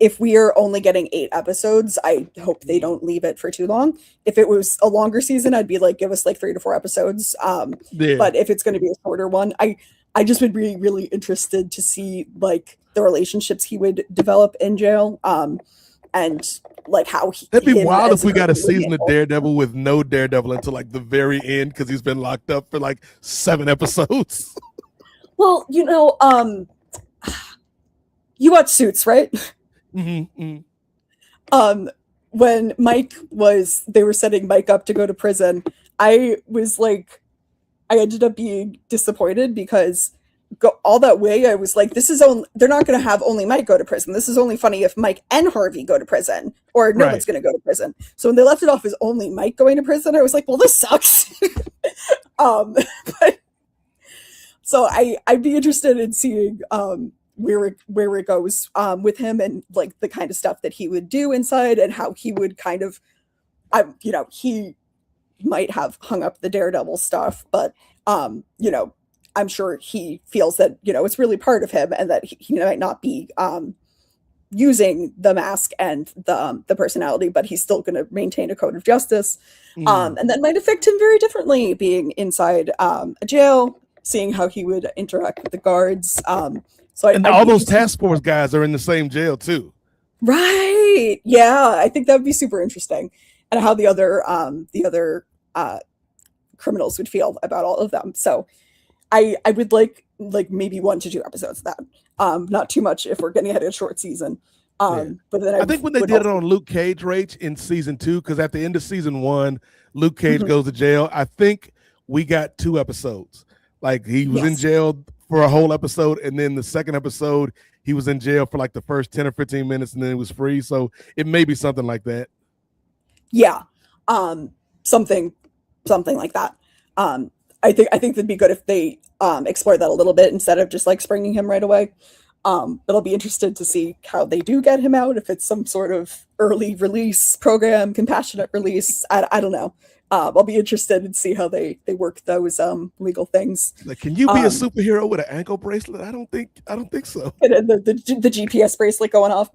If we are only getting 8 episodes, I hope they don't leave it for too long. If it was a longer season, I'd be like, give us like 3 to 4 episodes. But if it's going to be a shorter one, I just would be really interested to see like the relationships he would develop in jail. And like how that'd be wild if we got a season of Daredevil with no Daredevil until like the very end, because he's been locked up for like 7 episodes. Well, you watch Suits, right? Mm-hmm. When they were setting Mike up to go to prison, I ended up being disappointed, because all that way I was like, they're not going to have only Mike go to prison. This is only funny if Mike and Harvey go to prison, or no one's going to go to prison. So when they left it off as only Mike going to prison, I was like, well, this sucks. But so I'd be interested in seeing where it goes with him, and like the kind of stuff that he would do inside, and how he would kind of, he might have hung up the Daredevil stuff, but I'm sure he feels that, it's really part of him, and that he might not be using the mask and the personality, but he's still going to maintain a code of justice. And that might affect him very differently being inside a jail, seeing how he would interact with the guards. So all those task force guys are in the same jail too. Right. Yeah. I think that would be super interesting, and how the other criminals would feel about all of them. So I would like maybe 1 to 2 episodes of that. Not too much if we're getting ahead of a short season. But then I think when they did it on Luke Cage, Rach, in season 2, because at the end of season 1, Luke Cage goes to jail. I think we got 2 episodes. Like he was in jail for a whole episode, and then the second episode he was in jail for like the first 10 or 15 minutes, and then he was free. So it may be something like that. Yeah. Something like that. I think it'd be good if they explore that a little bit instead of just like springing him right away. But I'll be interested to see how they do get him out, if it's some sort of early release program, compassionate release. I don't know. I'll be interested and see how they work those legal things. Like, can you be a superhero with an ankle bracelet? I don't think so. And the GPS bracelet going off.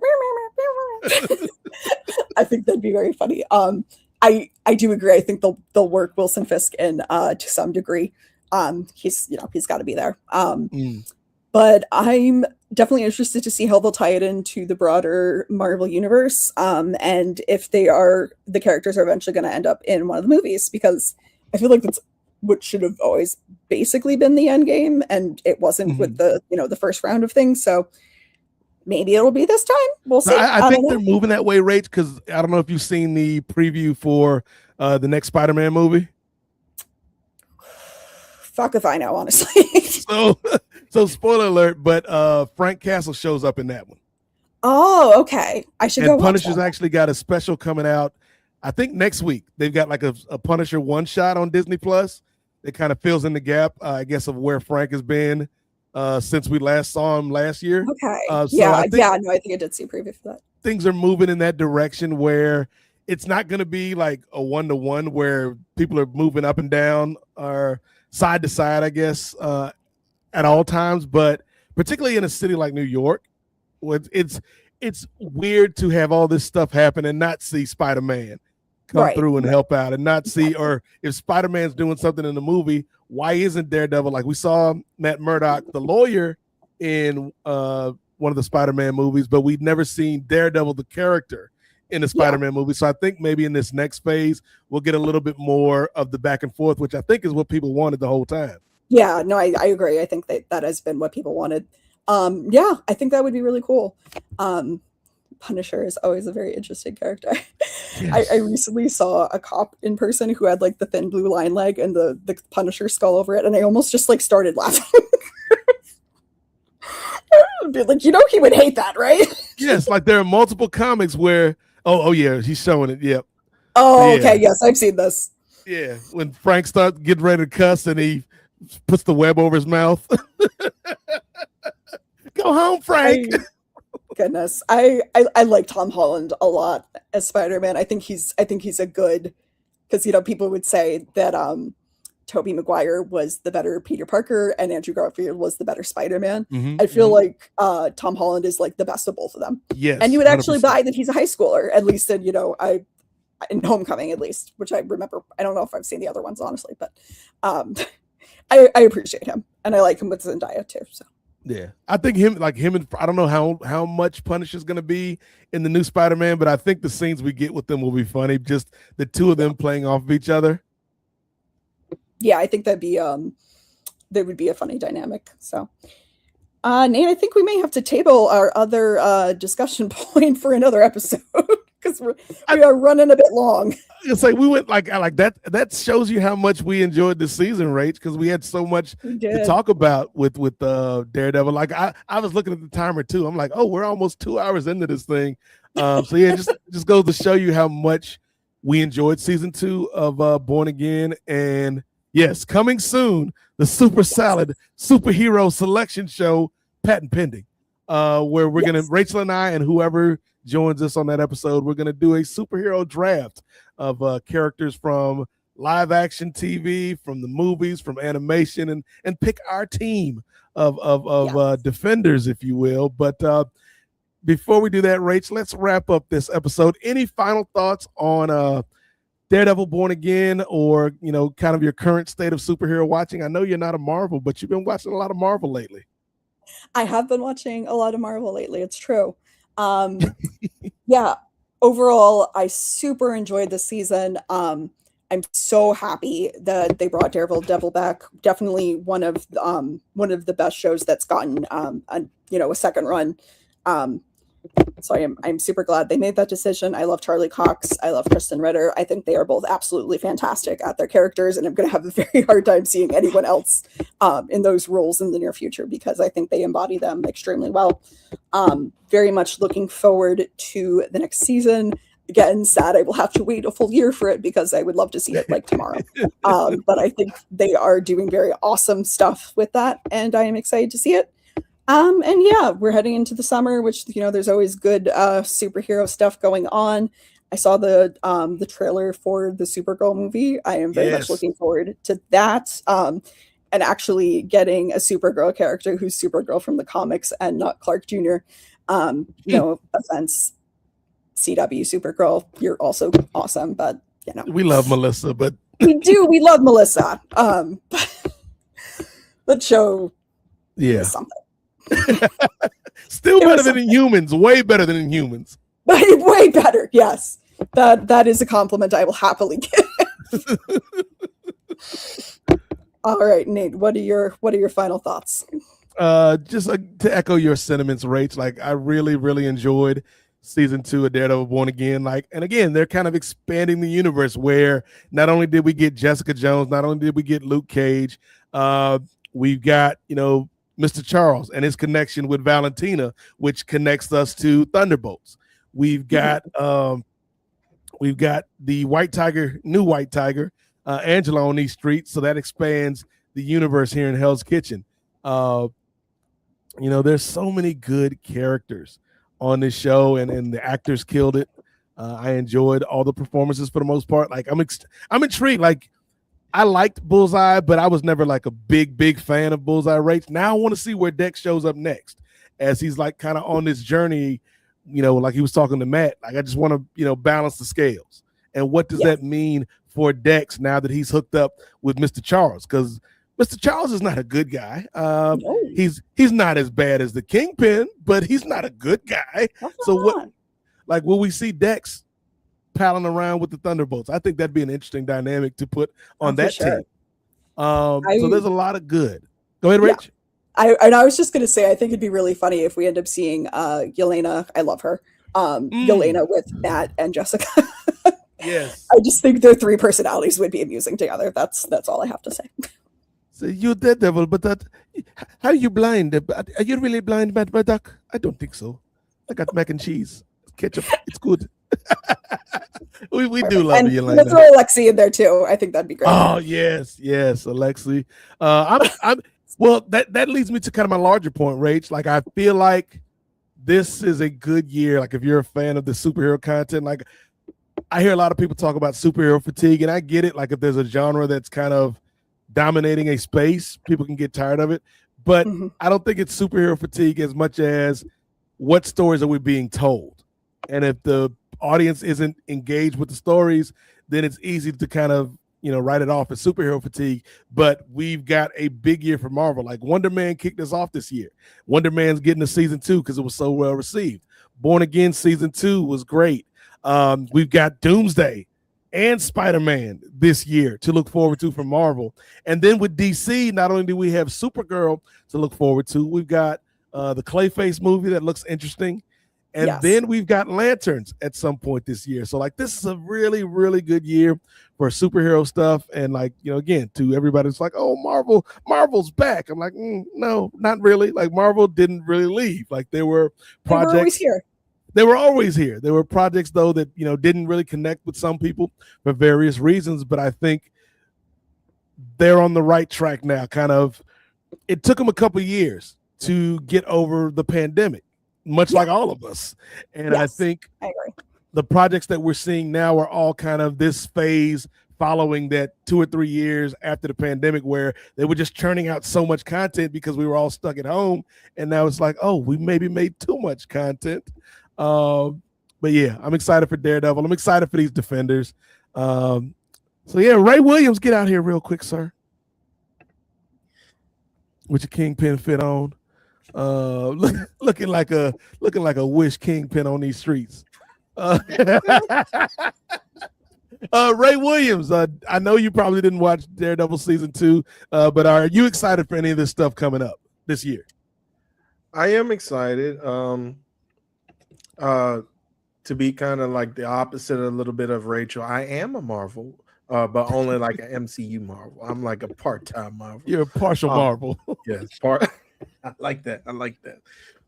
I think that'd be very funny. I do agree. I think they'll work Wilson Fisk in to some degree. He's got to be there. But I'm definitely interested to see how they'll tie it into the broader Marvel universe, and if the characters are eventually going to end up in one of the movies, because I feel like that's what should have always basically been the end game, and it wasn't with the first round of things. So maybe it'll be this time. We'll see. I think they're moving that way, Rach, because I don't know if you've seen the preview for the next Spider-Man movie. Fuck if I know, honestly. So spoiler alert, but Frank Castle shows up in that one. Oh, okay. I should go watch Punisher's that. actually got a special coming out, I think next week. They've got like a Punisher one shot on Disney Plus. It kind of fills in the gap, I guess, of where Frank has been since we last saw him last year. Okay. I think I did see a preview for that. Things are moving in that direction where it's not going to be like a 1-to-1 where people are moving up and down or side to side, I guess, at all times, but particularly in a city like New York, it's weird to have all this stuff happen and not see Spider-Man come through and help out, and not see, or if Spider-Man's doing something in the movie, why isn't Daredevil? Like we saw Matt Murdock, the lawyer, in one of the Spider-Man movies, but we'd never seen Daredevil, the character, in the Spider-Man movie. So I think maybe in this next phase, we'll get a little bit more of the back and forth, which I think is what people wanted the whole time. Yeah, no, I agree. I think that has been what people wanted. Yeah, I think that would be really cool. Punisher is always a very interesting character. Yes. I recently saw a cop in person who had like the thin blue line leg and the Punisher skull over it, and I almost just like started laughing. Like, he would hate that, right? Yes, like there are multiple comics where, oh yeah, he's showing it. Yep. Oh, yeah. Okay, yes, I've seen this. Yeah, when Frank starts getting ready to cuss and he puts the web over his mouth. Go home, Frank. Goodness, I like Tom Holland a lot as Spider-Man. I think he's a good, because people would say that Tobey Maguire was the better Peter Parker and Andrew Garfield was the better Spider-Man. I feel like Tom Holland is like the best of both of them. Yes, and you would actually 100%. Buy that he's a high schooler, at least in Homecoming, at least, which I remember. I don't know if I've seen the other ones, honestly, but I appreciate him, and I like him with Zendaya too. So yeah, I think him and I don't know how much Punisher's going to be in the new Spider-Man, but I think the scenes we get with them will be funny. Just the two of them playing off of each other. Yeah, I think that would be a funny dynamic. So, Nate, I think we may have to table our other discussion point for another episode because we are running a bit long. It's like we went like that. That shows you how much we enjoyed this season, Rach, because we had so much to talk about with Daredevil. Like I was looking at the timer too. I'm like, oh, we're almost 2 hours into this thing. So yeah, just goes to show you how much we enjoyed season 2 of Born Again. And yes, coming soon, the Super Salad Superhero Selection Show, patent pending, where we're gonna, Rachel and I and whoever joins us on that episode, we're gonna do a superhero draft of characters from live action TV, from the movies, from animation, and pick our team of defenders, if you will. But before we do that, Rach, let's wrap up this episode. Any final thoughts on Daredevil Born Again, or kind of your current state of superhero watching? I know you're not a Marvel, but you've been watching a lot of Marvel lately. I have been watching a lot of Marvel lately. It's true. Yeah. Overall, I super enjoyed this season. I'm so happy that they brought Daredevil back. Definitely one of the best shows that's gotten a second run. So I'm super glad they made that decision. I love Charlie Cox. I love Kristen Ritter. I think they are both absolutely fantastic at their characters, and I'm going to have a very hard time seeing anyone else in those roles in the near future, because I think they embody them extremely well. Very much looking forward to the next season. Again, sad I will have to wait a full year for it, because I would love to see it like tomorrow. But I think they are doing very awesome stuff with that, and I am excited to see it. And yeah, we're heading into the summer, which, there's always good superhero stuff going on. I saw the trailer for the Supergirl movie. I am very much looking forward to that. And actually getting a Supergirl character who's Supergirl from the comics and not Clark Jr. No offense, CW Supergirl, you're also awesome, but We love Melissa, but we love Melissa. That show is something. Still better than Inhumans, way better than Inhumans. Way better, yes. That is a compliment I will happily give. All right, Nate, what are your final thoughts? Just to echo your sentiments, Rach, like I really, really enjoyed season 2 of Daredevil Born Again. Like, and again, they're kind of expanding the universe where not only did we get Jessica Jones, not only did we get Luke Cage, we've got, Mr. Charles and his connection with Valentina, which connects us to Thunderbolts. We've got the White Tiger, new White Tiger, Angela on these streets, so that expands the universe here in Hell's Kitchen. There's so many good characters on this show, and the actors killed it. I enjoyed all the performances for the most part. Like I'm intrigued. Like I liked Bullseye, but I was never like a big fan of Bullseye Rach. Now I want to see where Dex shows up next, as he's like kind of on this journey. Like he was talking to Matt. Like I just want to balance the scales. And what does that mean for Dex now that he's hooked up with Mr. Charles? Because Mr. Charles is not a good guy. No. He's not as bad as the Kingpin, but he's not a good guy. So what? Like, will we see Dex palling around with the Thunderbolts? I think that'd be an interesting dynamic to put on that team. So there's a lot of good. Go ahead, Rich. I was just going to say, I think it'd be really funny if we end up seeing Yelena. I love her. Yelena with Matt and Jessica. Yes. I just think their 3 personalities would be amusing together. That's all I have to say. So you're Daredevil, but how are you blind? Are you really blind, Matt Murdock? I don't think so. I got mac and cheese, ketchup. It's good. we do love you, Yelena. Let's throw Alexi in there too. I think that'd be great. Oh yes, Alexi. I'm well. That leads me to kind of my larger point, Rach. Like I feel like this is a good year. Like if you're a fan of the superhero content, like I hear a lot of people talk about superhero fatigue, and I get it. Like if there's a genre that's kind of dominating a space, people can get tired of it. But I don't think it's superhero fatigue as much as what stories are we being told. And if the audience isn't engaged with the stories, then it's easy to kind of, write it off as superhero fatigue. But we've got a big year for Marvel. Like Wonder Man kicked us off this year. Wonder Man's getting a season 2 because it was so well received. Born Again season 2 was great. We've got Doomsday and Spider-Man this year to look forward to from Marvel. And then with DC, not only do we have Supergirl to look forward to, we've got the Clayface movie that looks interesting. And then we've got Lanterns at some point this year. So like this is a really, really good year for superhero stuff. And like, again, to everybody, it's like, oh, Marvel's back. I'm like, no, not really. Like Marvel didn't really leave. Like there were projects. They were always here. They were always here. There were projects, though, that, didn't really connect with some people for various reasons. But I think they're on the right track now. Kind of, it took them a couple of years to get over the pandemic, much like all of us. And I think I agree. The projects that we're seeing now are all kind of this phase following that 2 or 3 years after the pandemic where they were just churning out so much content because we were all stuck at home. And now it's like, oh, we maybe made too much content. But yeah, I'm excited for Daredevil. I'm excited for these Defenders. So yeah, Ray Williams, get out here real quick, sir. With your Kingpin fit on. Looking like a Wish Kingpin on these streets. Ray Williams, I know you probably didn't watch Daredevil season 2, but are you excited for any of this stuff coming up this year? I am excited. To be kind of like the opposite a little bit of Rachel, I am a Marvel, but only like an MCU Marvel. I'm like a part-time Marvel. You're a partial Marvel. Yes, I like that.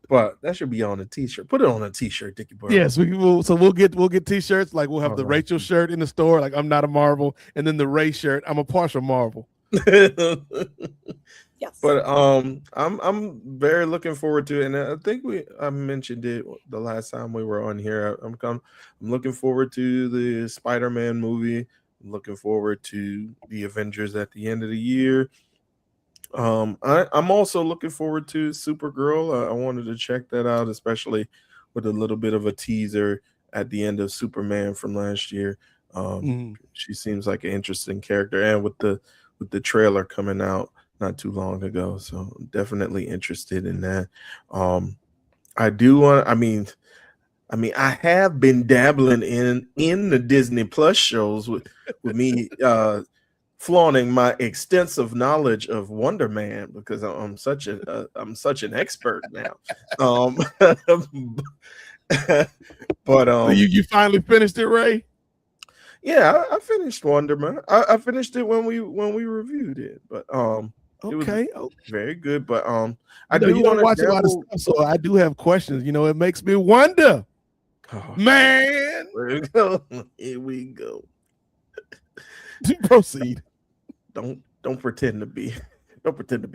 But that should be on a t-shirt. Put it on a t-shirt, Dickie Boy. Yes, we will. So we'll get t-shirts. Like we'll have the Rachel shirt in the store. Like I'm not a Marvel, and then the Ray shirt. I'm a partial Marvel. Yes. But I'm very looking forward to it, and I think I mentioned it the last time we were on here. I'm looking forward to the Spider-Man movie. I'm looking forward to the Avengers at the end of the year. I'm also looking forward to Supergirl. I wanted to check that out, especially with a little bit of a teaser at the end of Superman from last year. She seems like an interesting character, and with the trailer coming out not too long ago, so definitely interested in that. I do want. I mean, I have been dabbling in the Disney Plus shows with me flaunting my extensive knowledge of Wonder Man, because I'm such an expert now. But So you finally finished it, Ray? Yeah, I finished Wonder Man. I finished it when we reviewed it, but it was very good. But I do you don't watch dabble. a lot of stuff, so I do have questions. It makes me wonder. Oh, man, here we go. Proceed. Don't pretend to be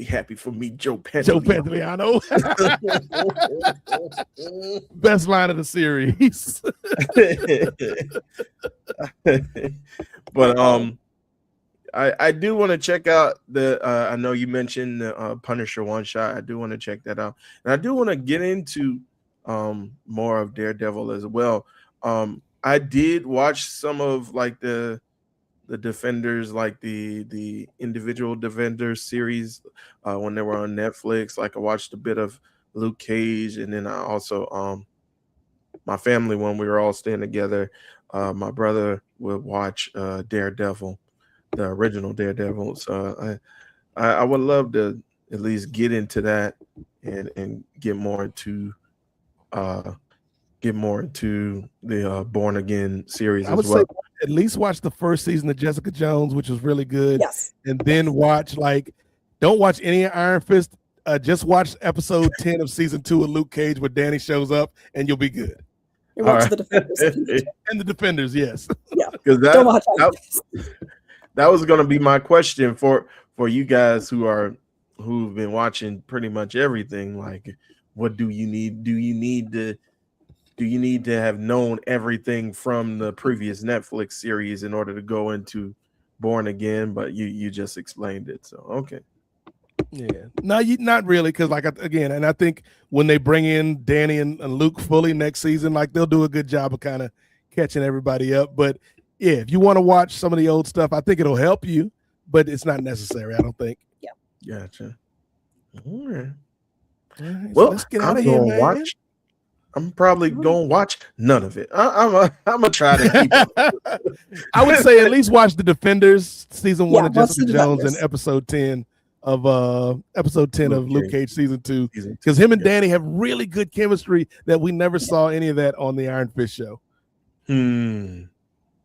happy for me, Joe Pantoliano. Joe Pantoliano. Best line of the series. But I do want to check out the I know you mentioned the Punisher one shot. I do want to check that out, and I do want to get into more of Daredevil as well. I did watch some of like the Defenders, like the individual Defenders series when they were on Netflix. Like I watched a bit of Luke Cage, and then I also my family, when we were all staying together, my brother would watch Daredevil, the original Daredevil. So I would love to at least get into that and get more into the Born Again series. I would as well. say at least watch the first season of Jessica Jones, which was really good. Yes. And then don't watch any of Iron Fist. Just watch episode 10 of season 2 of Luke Cage where Danny shows up, and you'll be good. You watch the Defenders. And the Defenders, yes. Yeah. Because Don't watch that was going to be my question for you guys who've been watching pretty much everything. Like, what do you need? Do you need to have known everything from the previous Netflix series in order to go into Born Again? But you just explained it, so okay. Yeah, no, not really, because and I think when they bring in Danny and Luke fully next season, like they'll do a good job of kind of catching everybody up. But yeah, if you want to watch some of the old stuff, I think it'll help you, but it's not necessary, I don't think. Yeah. Gotcha. All right. So Well, let's get out of here, man. I'm probably gonna watch none of it. I'm gonna try to keep up. I would say at least watch the Defenders season 1 of watch Jessica the Jones and Defenders. episode 10 of Luke Cage season 2, Season 2. because him and Danny have really good chemistry that we never saw any of that on the Iron Fist show.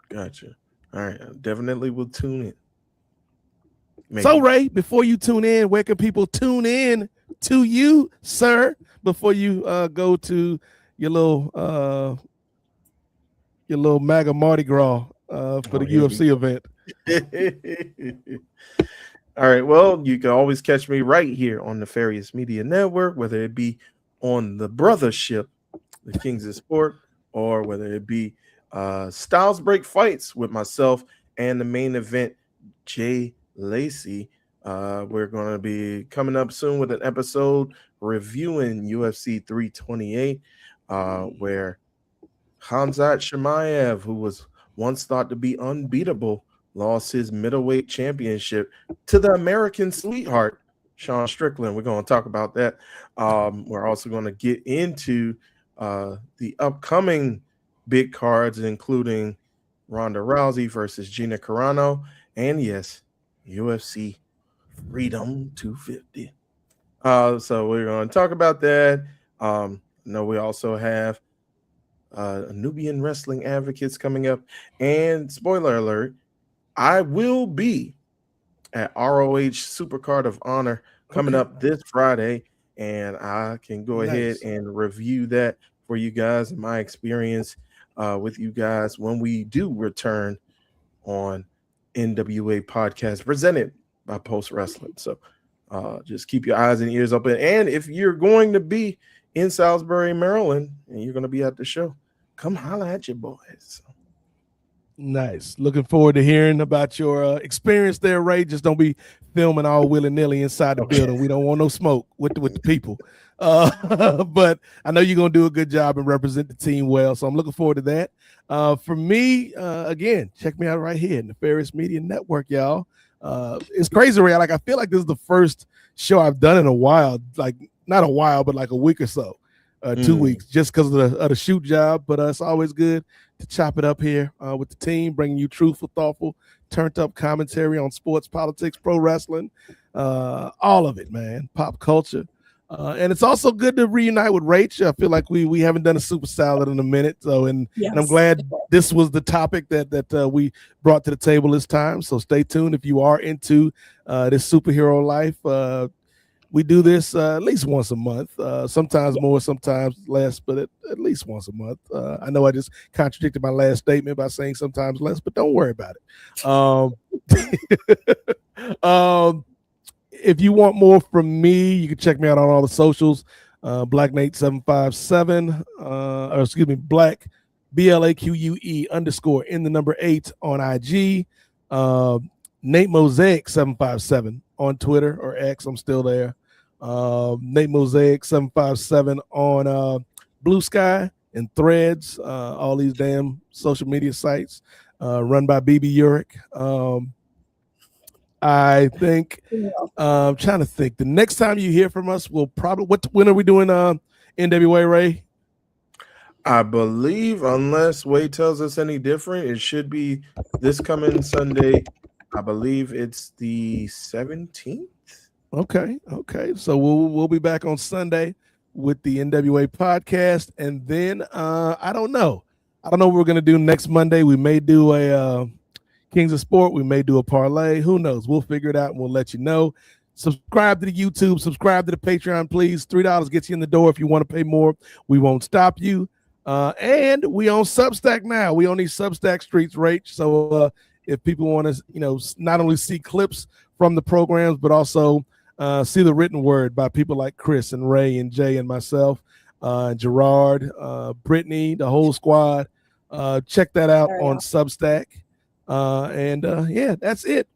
Gotcha. All right, I definitely will tune in. Maybe. So Ray, before you tune in, where can people tune in to you, sir, before you go to your little MAGA Mardi Gras for the UFC event? All right, well, you can always catch me right here on the Nefarious Media Network, whether it be on the Brothership, the Kings of Sport, or whether it be Styles Break Fights with myself and the main event, Jay Lacey. We're going to be coming up soon with an episode reviewing UFC 328, where Khamzat Chimaev, who was once thought to be unbeatable, lost his middleweight championship to the American sweetheart, Sean Strickland. We're going to talk about that. We're also going to get into the upcoming big cards, including Ronda Rousey versus Gina Carano, and yes, UFC Freedom 250. So we're going to talk about that. We also have Nubian Wrestling Advocates coming up, and spoiler alert, I will be at ROH Supercard of Honor coming up this Friday, and I can go ahead and review that for you guys and my experience with you guys when we do return on NWA Podcast presented by Post Wrestling. So just keep your eyes and ears open. And if you're going to be in Salisbury, Maryland, and you're going to be at the show, come holla at your boys. Nice. Looking forward to hearing about your experience there, Ray. Just don't be filming all willy-nilly inside the building. We don't want no smoke with the people. But I know you're going to do a good job and represent the team well. So I'm looking forward to that. For me, again, check me out right here in the Ferris Media Network, y'all. It's crazy, Ray. Like, I feel like this is the first show I've done in a while, like not a while, but like a week or so, 2 weeks, just because of the shoot job. But it's always good to chop it up here with the team, bringing you truthful, thoughtful, turned up commentary on sports, politics, pro wrestling, all of it, man, pop culture. And it's also good to reunite with Rach. I feel like we haven't done a super salad in a minute. So, and I'm glad this was the topic that we brought to the table this time. So stay tuned if you are into this superhero life. We do this at least once a month, sometimes more, sometimes less, but at least once a month. I know I just contradicted my last statement by saying sometimes less, but don't worry about it. If you want more from me, you can check me out on all the socials. BlackNate757, or excuse me, Black BLAQUE _8 on IG. Nate Mosaic 757 on Twitter or X. I'm still there. Nate Mosaic 757 on Blue Sky and Threads. All these damn social media sites run by BB Urick. I think I'm trying to think. The next time you hear from us, we'll probably when are we doing NWA, Ray? I believe, unless Wade tells us any different, it should be this coming Sunday. I believe it's the 17th. Okay. So we'll be back on Sunday with the NWA podcast, and then I don't know what we're gonna do next Monday. We may do a Kings of Sport. We may do a parlay. Who knows? We'll figure it out and we'll let you know. Subscribe to the YouTube. Subscribe to the Patreon, please. $3 gets you in the door. If you want to pay more, we won't stop you. And we on Substack now. We on these Substack streets, Rach. So if people want to, not only see clips from the programs, but also see the written word by people like Chris and Ray and Jay and myself, Gerard, Brittany, the whole squad. Check that out on Substack. That's it.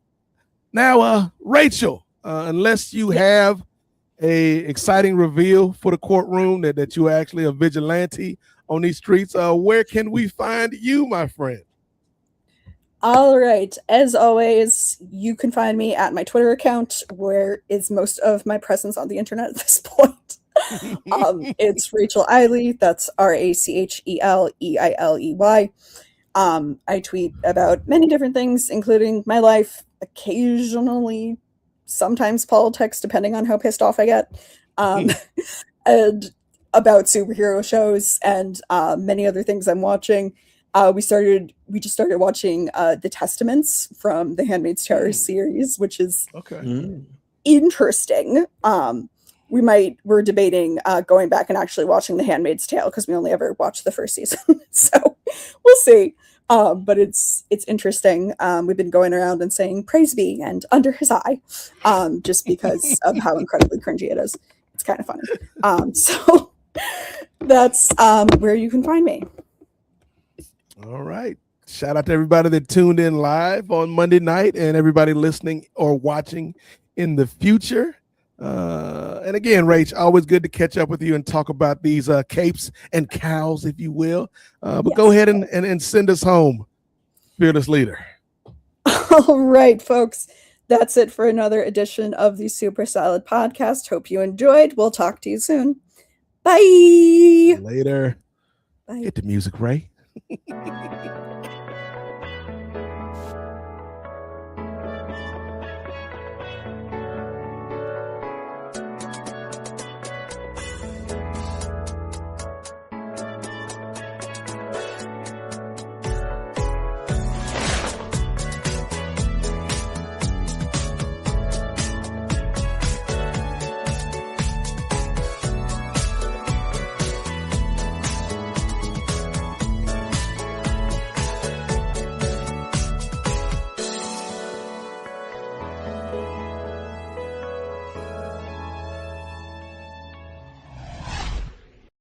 Now, Rachel, unless you have a exciting reveal for the courtroom that you're actually a vigilante on these streets, where can we find you, my friend? All right. As always, you can find me at my Twitter account, where is most of my presence on the internet at this point. It's Rachel Eiley. That's RACHELEILEY. I tweet about many different things, including my life, occasionally, sometimes politics, depending on how pissed off I get, and about superhero shows and many other things I'm watching. We just started watching The Testaments from the Handmaid's Tale series, which is interesting. We're debating going back and actually watching The Handmaid's Tale because we only ever watched the first season. So we'll see. But it's interesting. We've been going around and saying praise be and under his eye, just because of how incredibly cringy it is. It's kind of funny. So that's where you can find me. All right. Shout out to everybody that tuned in live on Monday night and everybody listening or watching in the future. And again, Rach, always good to catch up with you and talk about these capes and cows, if you will. But go ahead and send us home, fearless leader. All right, folks. That's it for another edition of the Super Salad Podcast. Hope you enjoyed. We'll talk to you soon. Bye. Later. Bye. Hit the music, Ray.